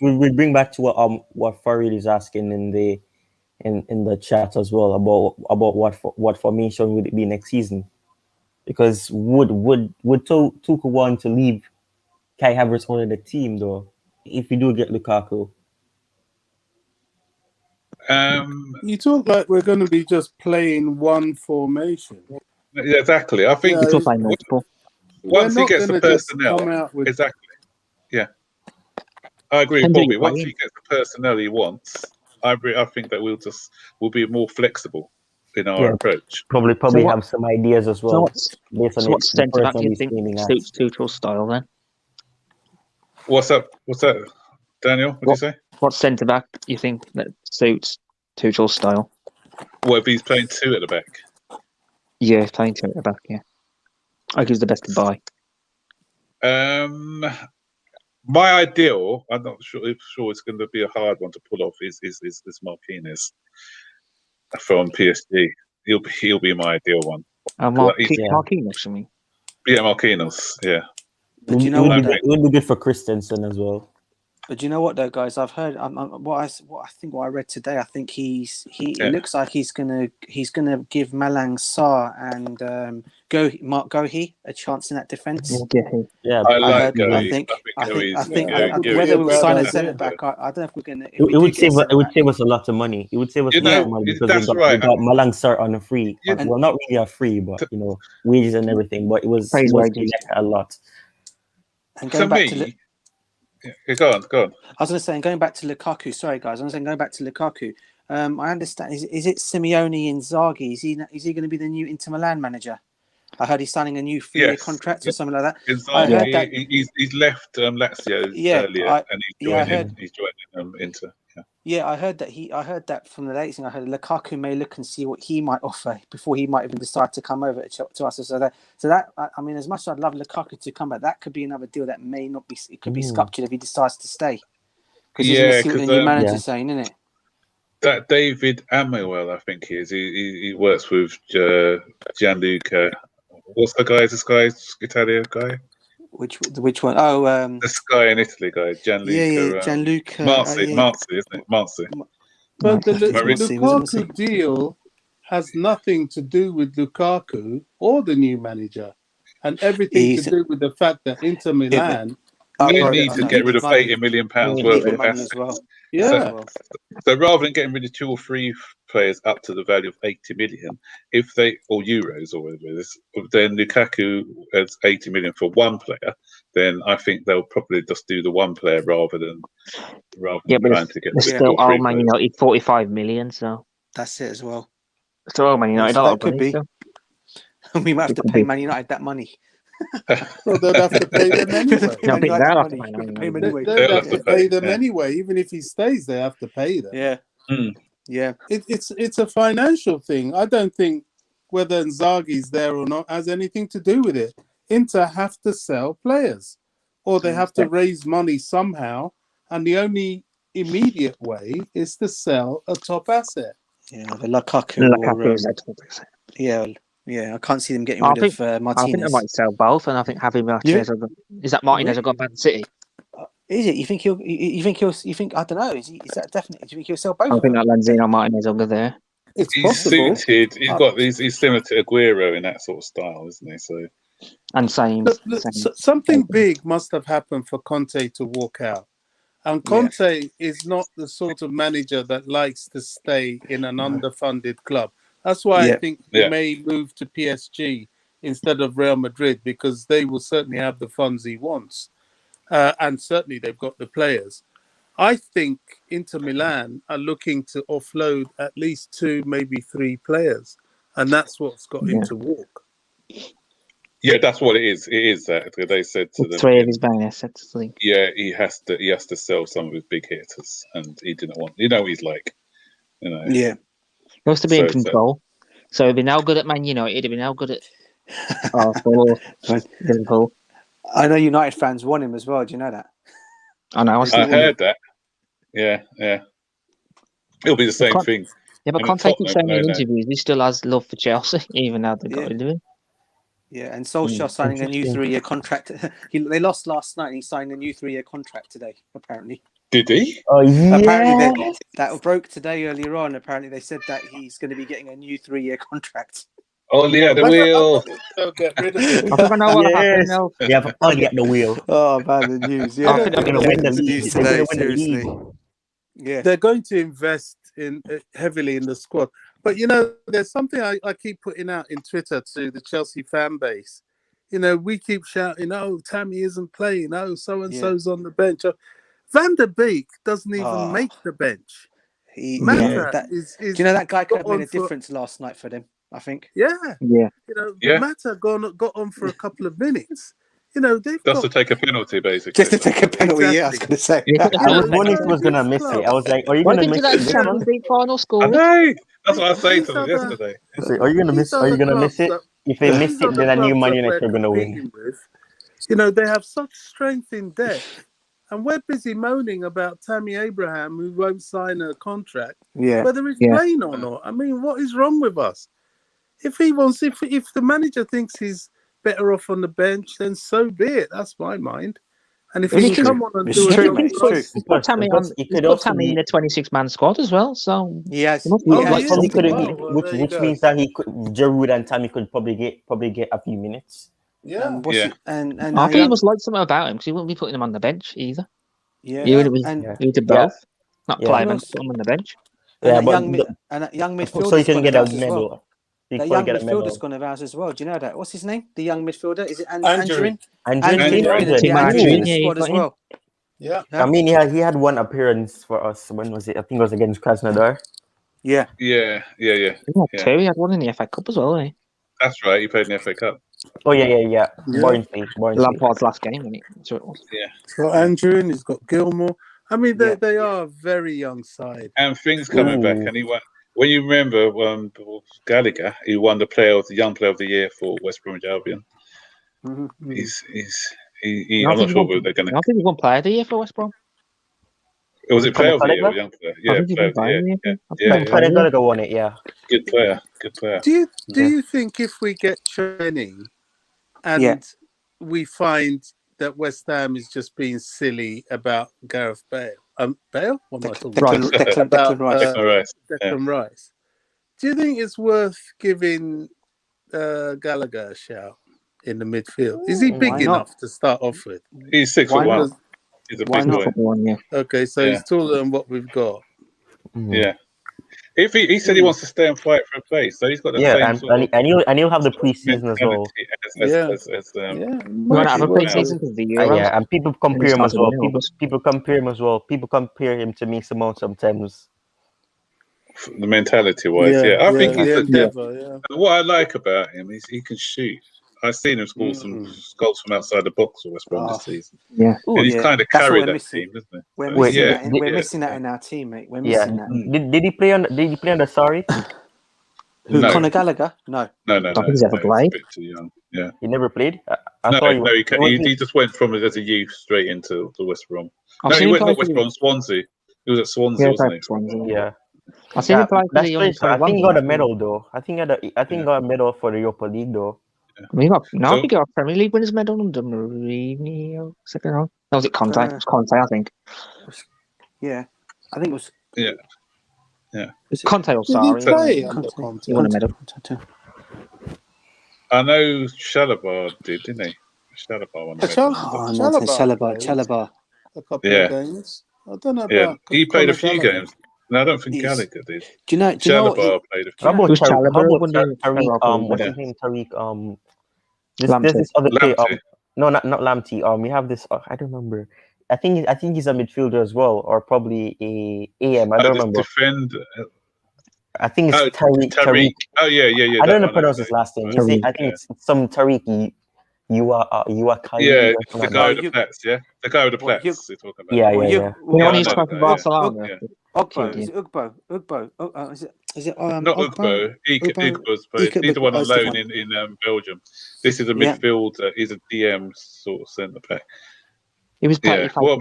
we bring back to what Farid is asking in the chat as well about what formation would it be next season, because would Tuchel want to leave Kai Havertz on the team though if we do get Lukaku? You talk like we're going to be just playing one formation. Yeah, exactly. I think once he gets the personnel, exactly. Yeah, I agree, Bobby. Once he gets the personnel he wants, I think that we'll be more flexible in our approach. Probably have some ideas as well. What centre back do you think suits Tuchel's style then? What's up? What's that, Daniel? What do you say? What centre back do you think that suits Tuchel's style? What if he's playing two at the back? Yeah, playing two at the back. Yeah, I think he's the best to buy. My ideal, I'm not sure it's going to be a hard one to pull off, is Marquinhos from PSG. He'll be my ideal one. Marquinhos, I mean. Yeah, Marquinhos, yeah. But you know it would be good for Christensen as well. But you know what though, guys? I've heard what I read today. I think it looks like he's gonna give Malang Sarr and Mark Gohi a chance in that defence. Yeah, I think whether we sign a centre back, I don't know if we're gonna. It would save us a lot of money. It would save us a lot of money because we got Malang Sarr on a free. Well, not really a free, but wages and everything. But it was a lot. And going back to go on. I was going to say, and going back to Lukaku. Sorry, guys. I was saying, going back to Lukaku. I understand. Is it Simeone Inzaghi? Is he going to be the new Inter Milan manager? I heard he's signing a new 3-year contract or something like that. Inzaghi, I heard that he's left Lazio earlier, and he's joining Inter. Yeah, I heard that from the latest thing. I heard Lukaku may look and see what he might offer before he might even decide to come over to us. So that I mean, as much as I'd love Lukaku to come back, that could be another deal that may not be. It could be sculptured if he decides to stay. Because he's going to see what the new manager's saying, isn't it? That David Amuel, I think he is. He works with Gianluca. What's the guy? This guy's Italian guy. Which one? Oh, this guy in Italy, guy Gianluca. Gianluca Marzi, isn't it? Marzi. But the Lukaku deal has nothing to do with Lukaku or the new manager, and everything to do with the fact that Inter Milan they need to get rid of £80 million worth of assets. Well. Yeah. So rather than getting rid of 2 or 3 players up to the value of 80 million, or euros or whatever it is, then Lukaku has 80 million for one player, then I think they'll probably just do the one player rather than trying to get rid of still owe Man United 45 million, so that's it as well. So owe Man United that could be. We might have to pay Man United that money. Well, they'll have to pay them anyway. They'll have to pay them anyway. Even if he stays, they have to pay them. Yeah. Yeah. It's a financial thing. I don't think whether Inzaghi's there or not has anything to do with it. Inter have to sell players, or they have to raise money somehow, and the only immediate way is to sell a top asset. Yeah, the Lukaku is a top asset. Yeah, I can't see them getting rid of Martinez. I think they might sell both, and I think having Martinez is that Martinez have got Man City. Is it? You think he'll? I don't know. Is that definitely? Do you think he'll sell both? I think that Lanzino Martinez will go there. It's he's possible. suited. He's similar to Aguero in that sort of style, isn't he? So, and same. Something big must have happened for Conte to walk out. And Conte is not the sort of manager that likes to stay in an underfunded club. That's why I think he may move to PSG instead of Real Madrid, because they will certainly have the funds he wants. And certainly they've got the players. I think Inter Milan are looking to offload at least 2, maybe 3 players. And that's what's got him to walk. Yeah, that's what it is. It is that they said to them 3 of his main assets. Yeah, he has to sell some of his big hitters, and he didn't want. You know, he's like, Yeah. He wants to be in control. So he'd be now good at Man United. He'd be now good at Liverpool. I know United fans want him as well. Do you know that? I know. I heard that. Yeah. It'll be the same thing. Yeah, but Conte keeps saying in interviews he still has love for Chelsea, even now they've got rid of him. Yeah, and Solskjaer signing a new 3-year contract. They lost last night, and he's signing a new 3-year contract today, apparently. Did he? Oh, yeah. Apparently, that broke today earlier on. Apparently, they said that he's going to be getting a new 3-year contract. Oh, yeah, the wheel. Get rid of it. I think I know what happened now. Yeah, but I'll get the wheel. Oh, man, the news. Yeah, I think they're going to win the league. Seriously. Yeah. They're going to invest heavily in the squad. But, there's something I keep putting out in Twitter to the Chelsea fan base. We keep shouting, oh, Tammy isn't playing. Oh, so-and-so's on the bench. Van der Beek doesn't even make the bench. Do you know that guy could have made a difference last night for them, I think? Yeah. Mata got on for a couple of minutes. Just to take a penalty, basically. Just to take a penalty, exactly. I was going to say. I was wondering if he was going to miss it. I was like, are you going to miss it? Champions League final score? That's what I was saying to them yesterday. Are you going to miss it? If they miss it, then a new Man United are going to win. You know, they have such strength in depth, and we're busy moaning about Tammy Abraham, who won't sign a contract, whether he's playing or not. I mean, what is wrong with us? If he wants, if the manager thinks he's better off on the bench, then so be it. That's my mind. And if he can come on and do a job, he put Tammy in the 26-man squad as well. So yes, which means that Giroud and Tammy could probably get a few minutes. Yeah, and I think he must like something about him because he wouldn't be putting him on the bench either. Yeah, he did both. Not play him and put him on the bench. And that young midfielder, so he can get a medal. That young midfielder's gone of ours as well. Do you know that? What's his name? The young midfielder? Is it Angerin? Angerin squad as well. Yeah. I mean, he had one appearance for us. When was it? I think it was against Krasnodar. Yeah. He had one in the FA Cup as well, didn't he? That's right. He played in the FA Cup. Oh yeah. Barnsley. Lampard's last game, wasn't it? So it was. Yeah. He's got Angerin. He's got Gilmore. I mean, they are a very young side. And things coming back, and he won. When you remember Gallagher, he won the Young Player of the Year for West Bromwich Albion. Mm-hmm. I'm not sure whether they're going to. I think he won Player of the Year for West Brom. Was it Player of the Year or Young Player? Yeah, Player of the Year. Yeah. Gallagher won it. Yeah. Good player. Do you think if we get training and we find that West Ham is just being silly about Gareth Bale? Bale? What am I talking about? Declan Rice. Do you think it's worth giving Gallagher a shout in the midfield? Is he big enough to start off with? He's 6'1". He's a big boy. Okay, so he's taller than what we've got. Yeah. If he said he wants to stay and fight for a place, so he's got the same and he'll have the preseason as well. You want to have a preseason because the Euros. And people compare him as well. People compare him as well. People compare him to Mason Mount sometimes. The mentality wise, I think he's what I like about him is he can shoot. I've seen him score some goals from outside the box for West Brom this season. Yeah, and he's kind of carried that team, isn't he? We're missing that in our team, mate. We're missing that. Did he play on the Sorry? Who? No. Conor Gallagher? No. I think he's ever played. He's a bit too young. Yeah. He never played. He just went from as a youth straight into the West Brom. He went to West Brom, Swansea. He was at Swansea, wasn't he? Swansea. Yeah. I think he got a medal though. I think he got a medal for the Europa League though. We got a Premier League winners medal under Mourinho. Second round. No, was it Conte? It was Conte, I think. Yeah, I think it was. Yeah. Conte or Sarri. Did he play under Conte? He won a medal. I know Chalobah did, didn't he? Chalobah won the medal. Chalobah. A couple of games. I don't know about. He played a few games. No, I don't think Gallagher did. Do you know? Chalobah played a few. How about Tariq? What's his name? Tariq. This other player. No, not Lamptey. We have this. I don't remember. I think he's a midfielder as well, or probably a AM. I don't remember. I think it's Tariq. Oh yeah. I don't know pronounce his last name. I think it's some Tariq. You are the guy with the plats, the guy with the plats. You're talking about. Yeah. When he's talking Barcelona. Ugbo. Is it Ugbo? Is it not Ugbo? Ugbo's played. He's the one alone in Belgium. This is a midfielder. He's a DM sort of centre back. He was playing. What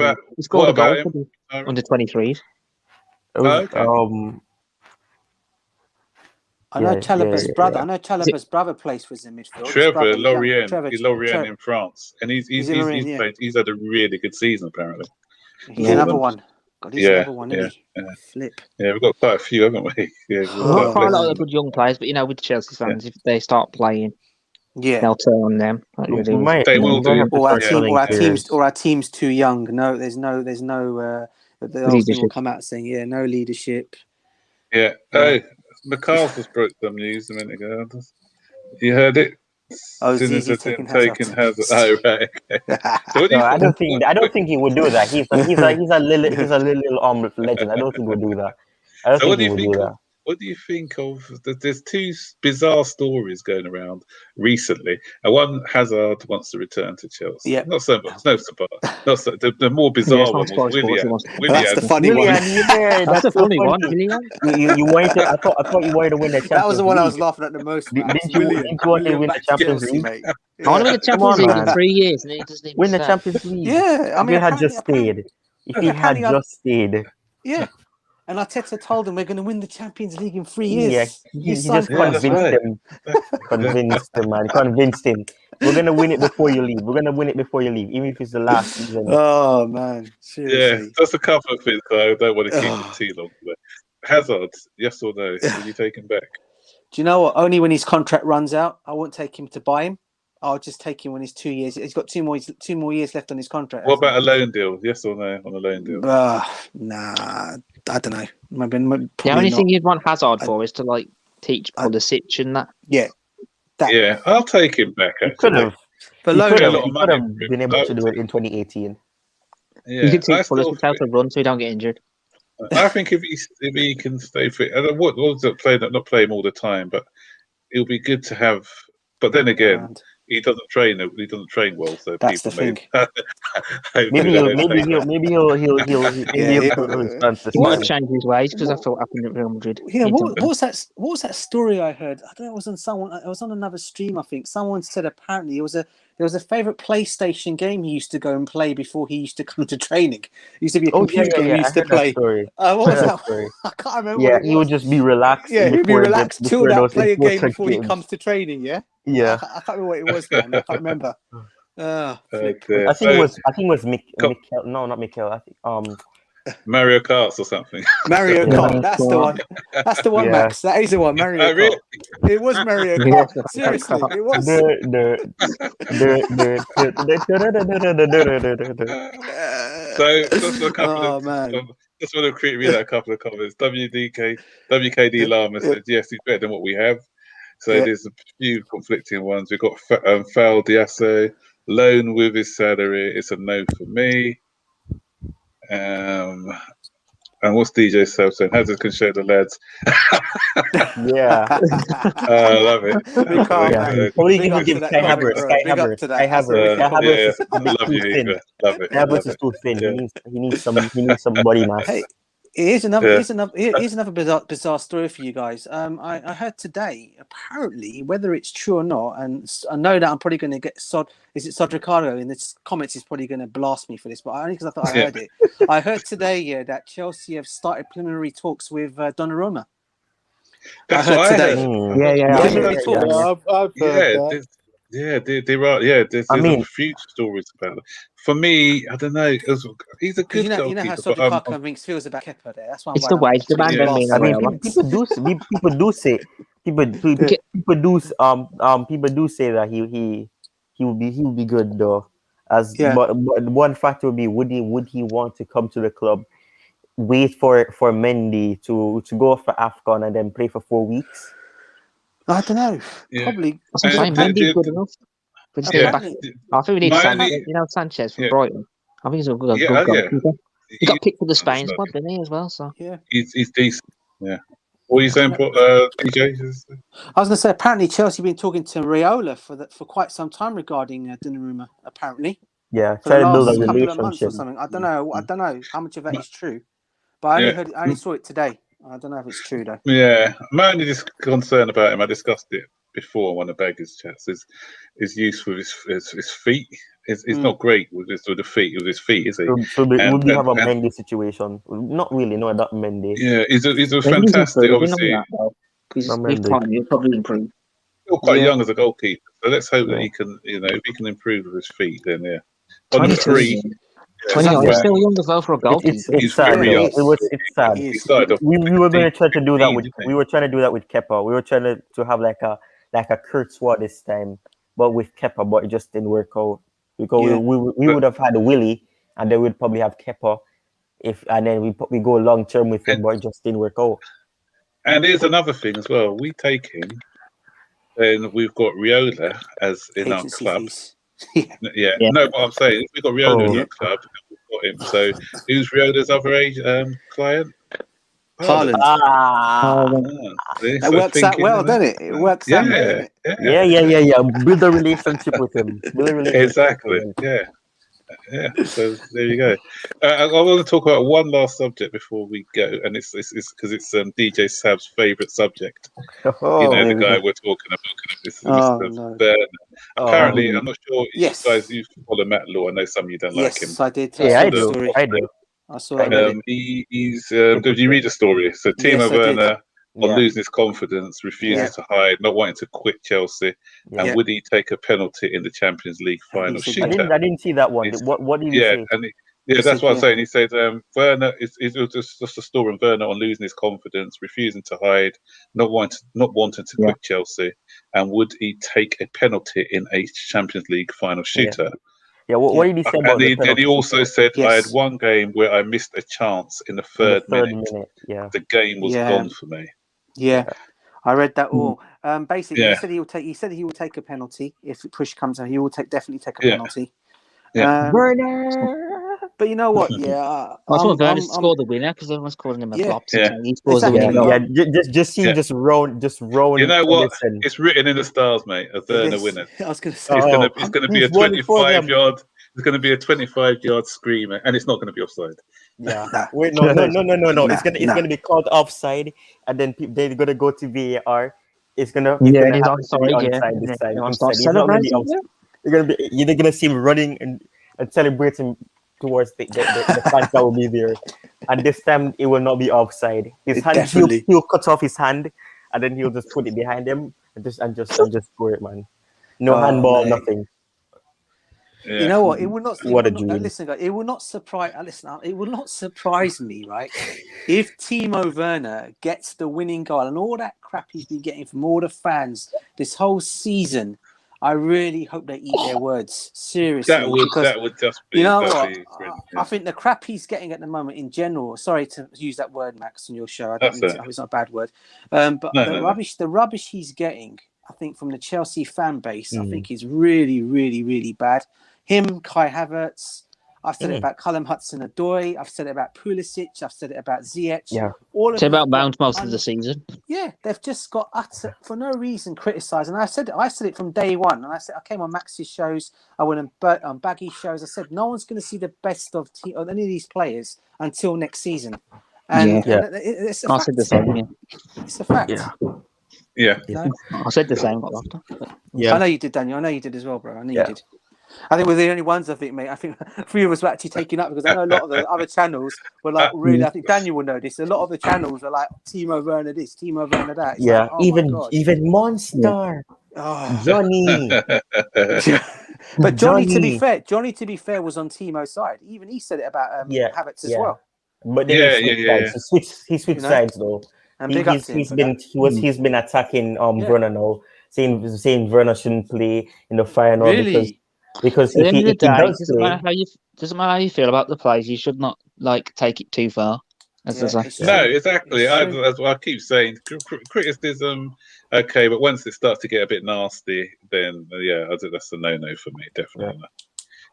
about him? Under 23s. I know Chalobah's brother. I know Chalobah's brother plays for the midfield. Trevor Lorient. He's Lorient in France, and he's played. He's had a really good season apparently. He's another one. God, he's another one, isn't he? Flip. Yeah, we've got quite a few, haven't we? We've got quite a lot of good young players, but with Chelsea fans, if they start playing, they'll turn on them. They will do. Or our team's too young. No, there's no. The whole thing will come out saying, no leadership. Yeah. Hey, McCarthy's broke some news a minute ago. You heard it? Zizi taking Hazard. Oh, right. Okay. I don't think he would do that. He's a little legend. I don't think he would do that. what do you think of? There's two bizarre stories going around recently. And one, Hazard wants to return to Chelsea. Yep. Not so much. No, not so. The more Yeah, bizarre it's one not was Sky Sports, Willian. That's the funny one. Yeah, That's the so funny one. Willian. You wanted to, I thought you wanted to win the Champions League. That was the one I was laughing at the most. Didn't you want to win the Champions League? Mate. I want to win the Champions League in man. 3 years, and then he doesn't even Win the stay. Champions League. Yeah, I mean, if he had just stayed. If he had just stayed. Yeah. And Arteta told him we're going to win the Champions League in 3 years. Yeah, he just convinced him. Convinced him. We're going to win it before you leave. We're going to win it before you leave, even if it's the last season. Oh, man. Seriously. Yeah, just a couple of things. I don't want to keep it too long. But Hazard, yes or no? Will you take him back? Do you know what? Only when his contract runs out. I won't take him to buy him. I'll just take him when he's 2 years. He's got two more years left on his contract. What about a loan deal? Yes or no on a loan deal? Nah, I don't know. The only thing you'd want Hazard for is to like teach Pulisic and that. Yeah. Yeah, I'll take him back. He could have. For He loan, could a have lot of money. been able to do it in 2018. Yeah, You could teach I still Pulisic how to run so he don't get injured. I think if he can stay fit, and what was it not play him all the time, but it'll be good to have. But then again, he doesn't train. He doesn't train well, so that's the people thing. Maybe he'll He might have changed his ways because that's what happened at Real Madrid. Yeah, what was that story I heard? I don't know. It was on another stream. I think someone said apparently there was a favorite PlayStation game he used to go and play before he used to come to training. It used to be a computer game he used to play. What was that? I can't remember. Yeah, he would just be relaxed. Yeah, he'd be relaxed, chilled out, play a game before he games. comes to training. Yeah. Yeah. I can't remember what it was, man. I can't remember. I think it was Mikel. No, not Mikel. I think Mario Kart or something. Mario Kart. That's the one. That's the one, Max. That is the one. Mario Kart. Really? It was Mario Kart. Seriously, it was. So just a couple just want to read out a couple of comments. WKD Lama said yes, he's better than what we have. So there's a few conflicting ones. We've got Foul Diasso, loan with his salary. It's a no for me. And what's DJ Self saying? Hazard can show the lads. Yeah. I love it. Probably give Sky Havertz. Havertz is too thin. He needs some body mass. Hey, here's another bizarre story for you guys. I heard today, apparently, whether it's true or not, and I know that I'm probably going to get Sod Ricardo in the comments is probably going to blast me for this, but only because I thought I heard it. I heard today, that Chelsea have started preliminary talks with Donnarumma. That's what I heard. I've heard that. There are. Yeah, there's a few stories about it. For me, I don't know. He's a good goalkeeper. You know how Sod Ricardo feels about Kepa there. That's why it's the wage demand. People do say that he will be good though. But one factor would be would he want to come to the club, wait for Mendy to go for AFCON and then play for 4 weeks? I don't know. Probably. Mendy's good enough. I think we need Sanchez from Brighton. I think he's a good goalkeeper. He got picked for the Spain squad, didn't he, as well? So he's decent. Yeah. What are you saying, PJ? I was going to say, apparently Chelsea have been talking to Raiola for quite some time regarding Donnarumma. Apparently, try to build a relationship or something. I don't know how much of that is true, but I only saw it today. I don't know if it's true though. Yeah, my only concern about him, I discussed it before on one of Beggar's chats, is his use with his feet. It's not great with his feet, is he? So would we have a Mendy situation? Not really, no, not Mendy. Yeah, he's a fantastic, obviously. With time, he'll probably improve. Still quite young as a goalkeeper, so let's hope that he can, if he can improve with his feet, then On the 3. 29, he's still young as well for a goalkeeper. It's sad. It's sad. We were going to try to do that with. We were trying to do that with Kepa. We were trying to have like a Kurtzwa this time, but with Kepa, but it just didn't work out because we would have had Willie, and then we'd probably have Kepa, and then we go long term with him, but it just didn't work out. And here's another thing as well. We take him, then we've got Raiola as in our club. No, what I'm saying, we've got Raiola in our club, we've got him. So who's Riola's other client? Haaland. That works out well, doesn't it? It works out well, doesn't it? Yeah. Build a relationship with him. Exactly. Yeah. So there you go. I want to talk about one last subject before we go, and it's because it's DJ Sab's favourite subject. The guy we're talking about. This is Mr. Bernard. Apparently, I'm not sure. Yes. You guys, you follow Matt Law. I know some of you don't like him. Yes, I did. Yeah, I do. I saw it. He's. Did you read the story? So Timo Werner, on losing his confidence, refuses to hide, not wanting to quit Chelsea, and would he take a penalty in the Champions League final? I didn't see that one. What did he say? That's what I'm saying. He said Werner it was just a story on Werner on losing his confidence, refusing to hide, not wanting to quit Chelsea, and would he take a penalty in a Champions League final shootout? Yeah, what did he say about the penalty? And he also said, I had one game where I missed a chance in the third minute. Yeah. The game was gone for me. Yeah. I read that all. Basically, he said he will take a penalty if push comes out. He will definitely take a penalty. But you know what? I thought Werner scored the winner because everyone's calling him a flop. He scores the winner. Just round. You know what? It's written in the stars, mate. A Werner winner. I was going to say it's going to be a 25-yard. It's going to be a 25-yard screamer, and it's not going to be offside. Yeah. Wait, no. It's going to be called offside, and then they're going to go to VAR. It's going to he's onside this time. He's not going to be offside. You're going to see him running and celebrating towards the fans that will be there. And this time it will not be offside. His hand, he'll cut off his hand, and then he'll just put it behind him and just score it, man. No handball, nothing. Yeah. You know what? It will not. Listen, guys. It will not surprise. It will not surprise me, right? If Timo Werner gets the winning goal and all that crap he's been getting from all the fans this whole season, I really hope they eat their words seriously. That would just be. You know what? I think the crap he's getting at the moment, in general. Sorry to use that word, Max, on your show. I don't mean it's not a bad word. But the rubbish he's getting, I think, from the Chelsea fan base, I think is really, really, really bad. Him, Kai Havertz. I've said it about Callum Hudson-Odoi. I've said it about Pulisic. I've said it about Ziyech. Yeah. It's about Mount most of the season. Yeah, they've just got utter, for no reason, criticised. And I said it from day one. And I came on Max's shows. I went on Baggy shows. I said no one's going to see the best of any of these players until next season. And it's a fact. I said the same. It's a fact. Yeah. I said the same. I know you did, Daniel. I know you did as well, bro. I know you did. I think we're the only ones, mate. I think a few of us were actually taking up because I know a lot of the other channels were like, really, I think Daniel will know this. A lot of the channels are like, Timo Werner this, Timo Werner that. It's even Monster. Johnny. But Johnny, to be fair, was on Timo's side. Even he said it about Havertz as well. But then he switched sides though. And he's been attacking Werner now, saying Werner shouldn't play in the final because if he doesn't matter how you feel about the plays, you should not take it too far. No, exactly. I keep saying criticism, okay, but once it starts to get a bit nasty, then that's a no-no for me, definitely.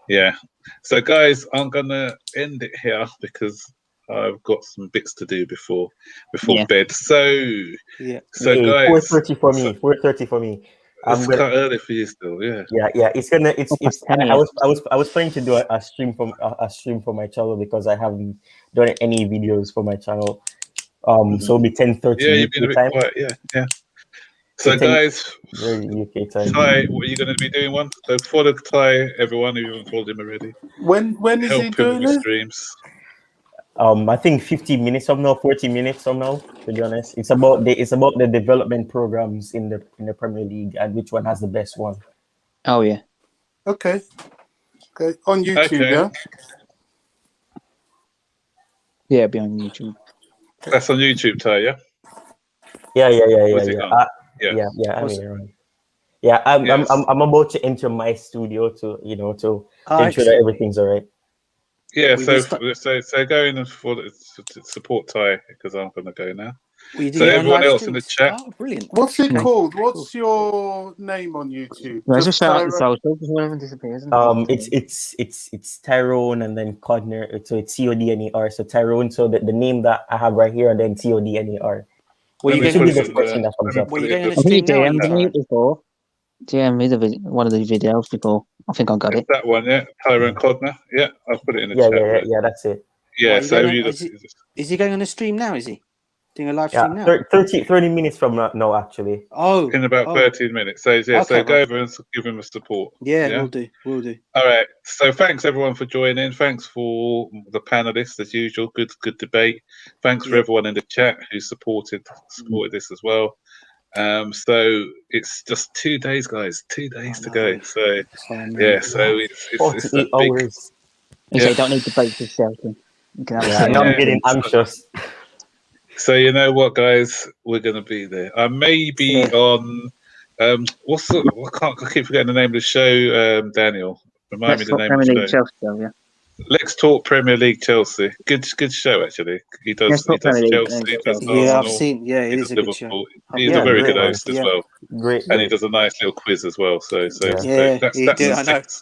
Yeah. So guys, I'm gonna end it here because I've got some bits to do before bed. So guys, 4:30 for me. 4:30 for me. It's quite early for you still, yeah. It's I was planning to do a stream for my channel because I haven't done any videos for my channel. So it'll be 10:30. Yeah, you've been a bit quiet. Yeah. So guys, UK time. Ty, what are you going to be doing? One. So follow Ty, everyone who haven't followed him already. When is he doing it? Streams. I think 50 minutes from now, 40 minutes from now. To be honest, it's about the development programs in the Premier League and which one has the best one. Oh yeah. Okay. On YouTube, yeah. Yeah, it'll be on YouTube. That's on YouTube, Ty. Yeah. I'm about to enter my studio to ensure that everything's all right. Yeah, so go in for support Ty because I'm going to go now. So everyone else in the chat. Oh, brilliant. What's it called? What's your name on YouTube? Just shout out the social because one of them disappears. It's Tyrone and then Codner. So it's CODNER. So Tyrone. So the name that I have right here and then CODNER. Well, you should be the first thing that comes up. Well, you're going to stream now. DM'd before. DM me one of the videos before. I think I got it. That one, yeah. Tyrone Codner. Yeah, I'll put it in the chat. Yeah, that's it. Yeah, so is he going on a stream now, is he? Doing a live stream now? 30 minutes from now, actually. Oh. In about 13 minutes. So, yeah, so go over and give him a support. Yeah, we'll do. All right. So thanks, everyone, for joining. Thanks for the panelists, as usual. Good debate. Thanks for everyone in the chat who supported this as well. So it's just 2 days, guys. 2 days to go. So, so it's a big... hours. You say don't need to break this shelter. Now I'm getting anxious. So you know what, guys, we're going to be there. I may be on. I keep forgetting the name of the show. Daniel, remind me the name of the show. Chelsea, yeah. Let's talk Premier League Chelsea. Good show actually. He does Chelsea. I've seen. Yeah, it is a good show. He's a very good host as well. Great. And he does a nice little quiz as well. So that's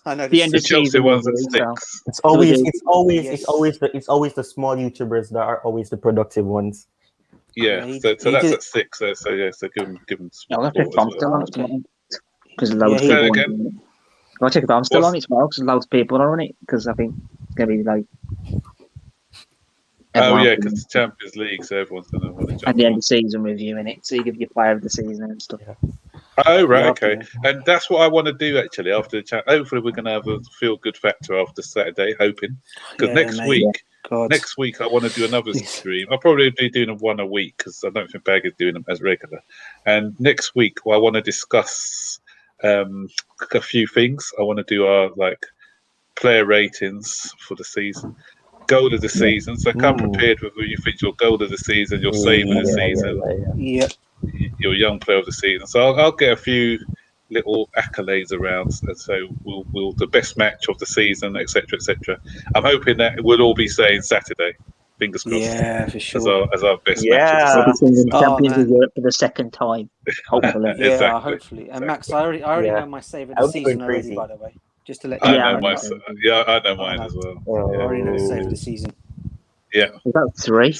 I know. The Chelsea one's at 6. It's always the small YouTubers that are always the productive ones. Yeah, so that's at 6. So give him support as well. Because loads of people. I'll check if I'm still on it as well, because loads of people are on it. Because I think it's going to be like. Because it's Champions League, so everyone's going to want to jump. At the end of the season reviewing it, so you give your player of the season and stuff. Yeah. Oh, right, okay. And that's what I want to do actually after the chat. Hopefully, we're going to have a feel good factor after Saturday, hoping. Because next week, I want to do another stream. I'll probably be doing one a week because I don't think Bag is doing them as regular. And next week, I want to discuss a few things. I want to do our player ratings for the season, goal of the season. So come prepared with who you think your goal of the season, your save of the season, your young player of the season. So I'll get a few little accolades around, and so we'll the best match of the season, etc., etc. I'm hoping that we'll all be saying Saturday. Fingers crossed. Yeah, for sure. As our best match of the season. Champions of Europe for the second time, hopefully. Exactly. Hopefully. And Max, I already know my save of the season already, by the way. Just to let you know. I know mine as well. I already know the save of the season. Yeah. About 3.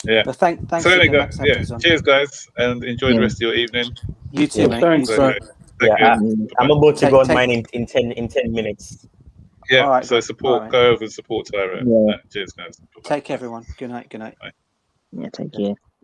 Yeah. But thanks so again, Max, cheers, guys, and enjoy the rest of your evening. You too, mate. Thanks, I'm about to go on mine in 10 minutes. Yeah, right, so go over and support Tyrone. Cheers, guys. Take care, everyone. Good night. Bye. Yeah, take care.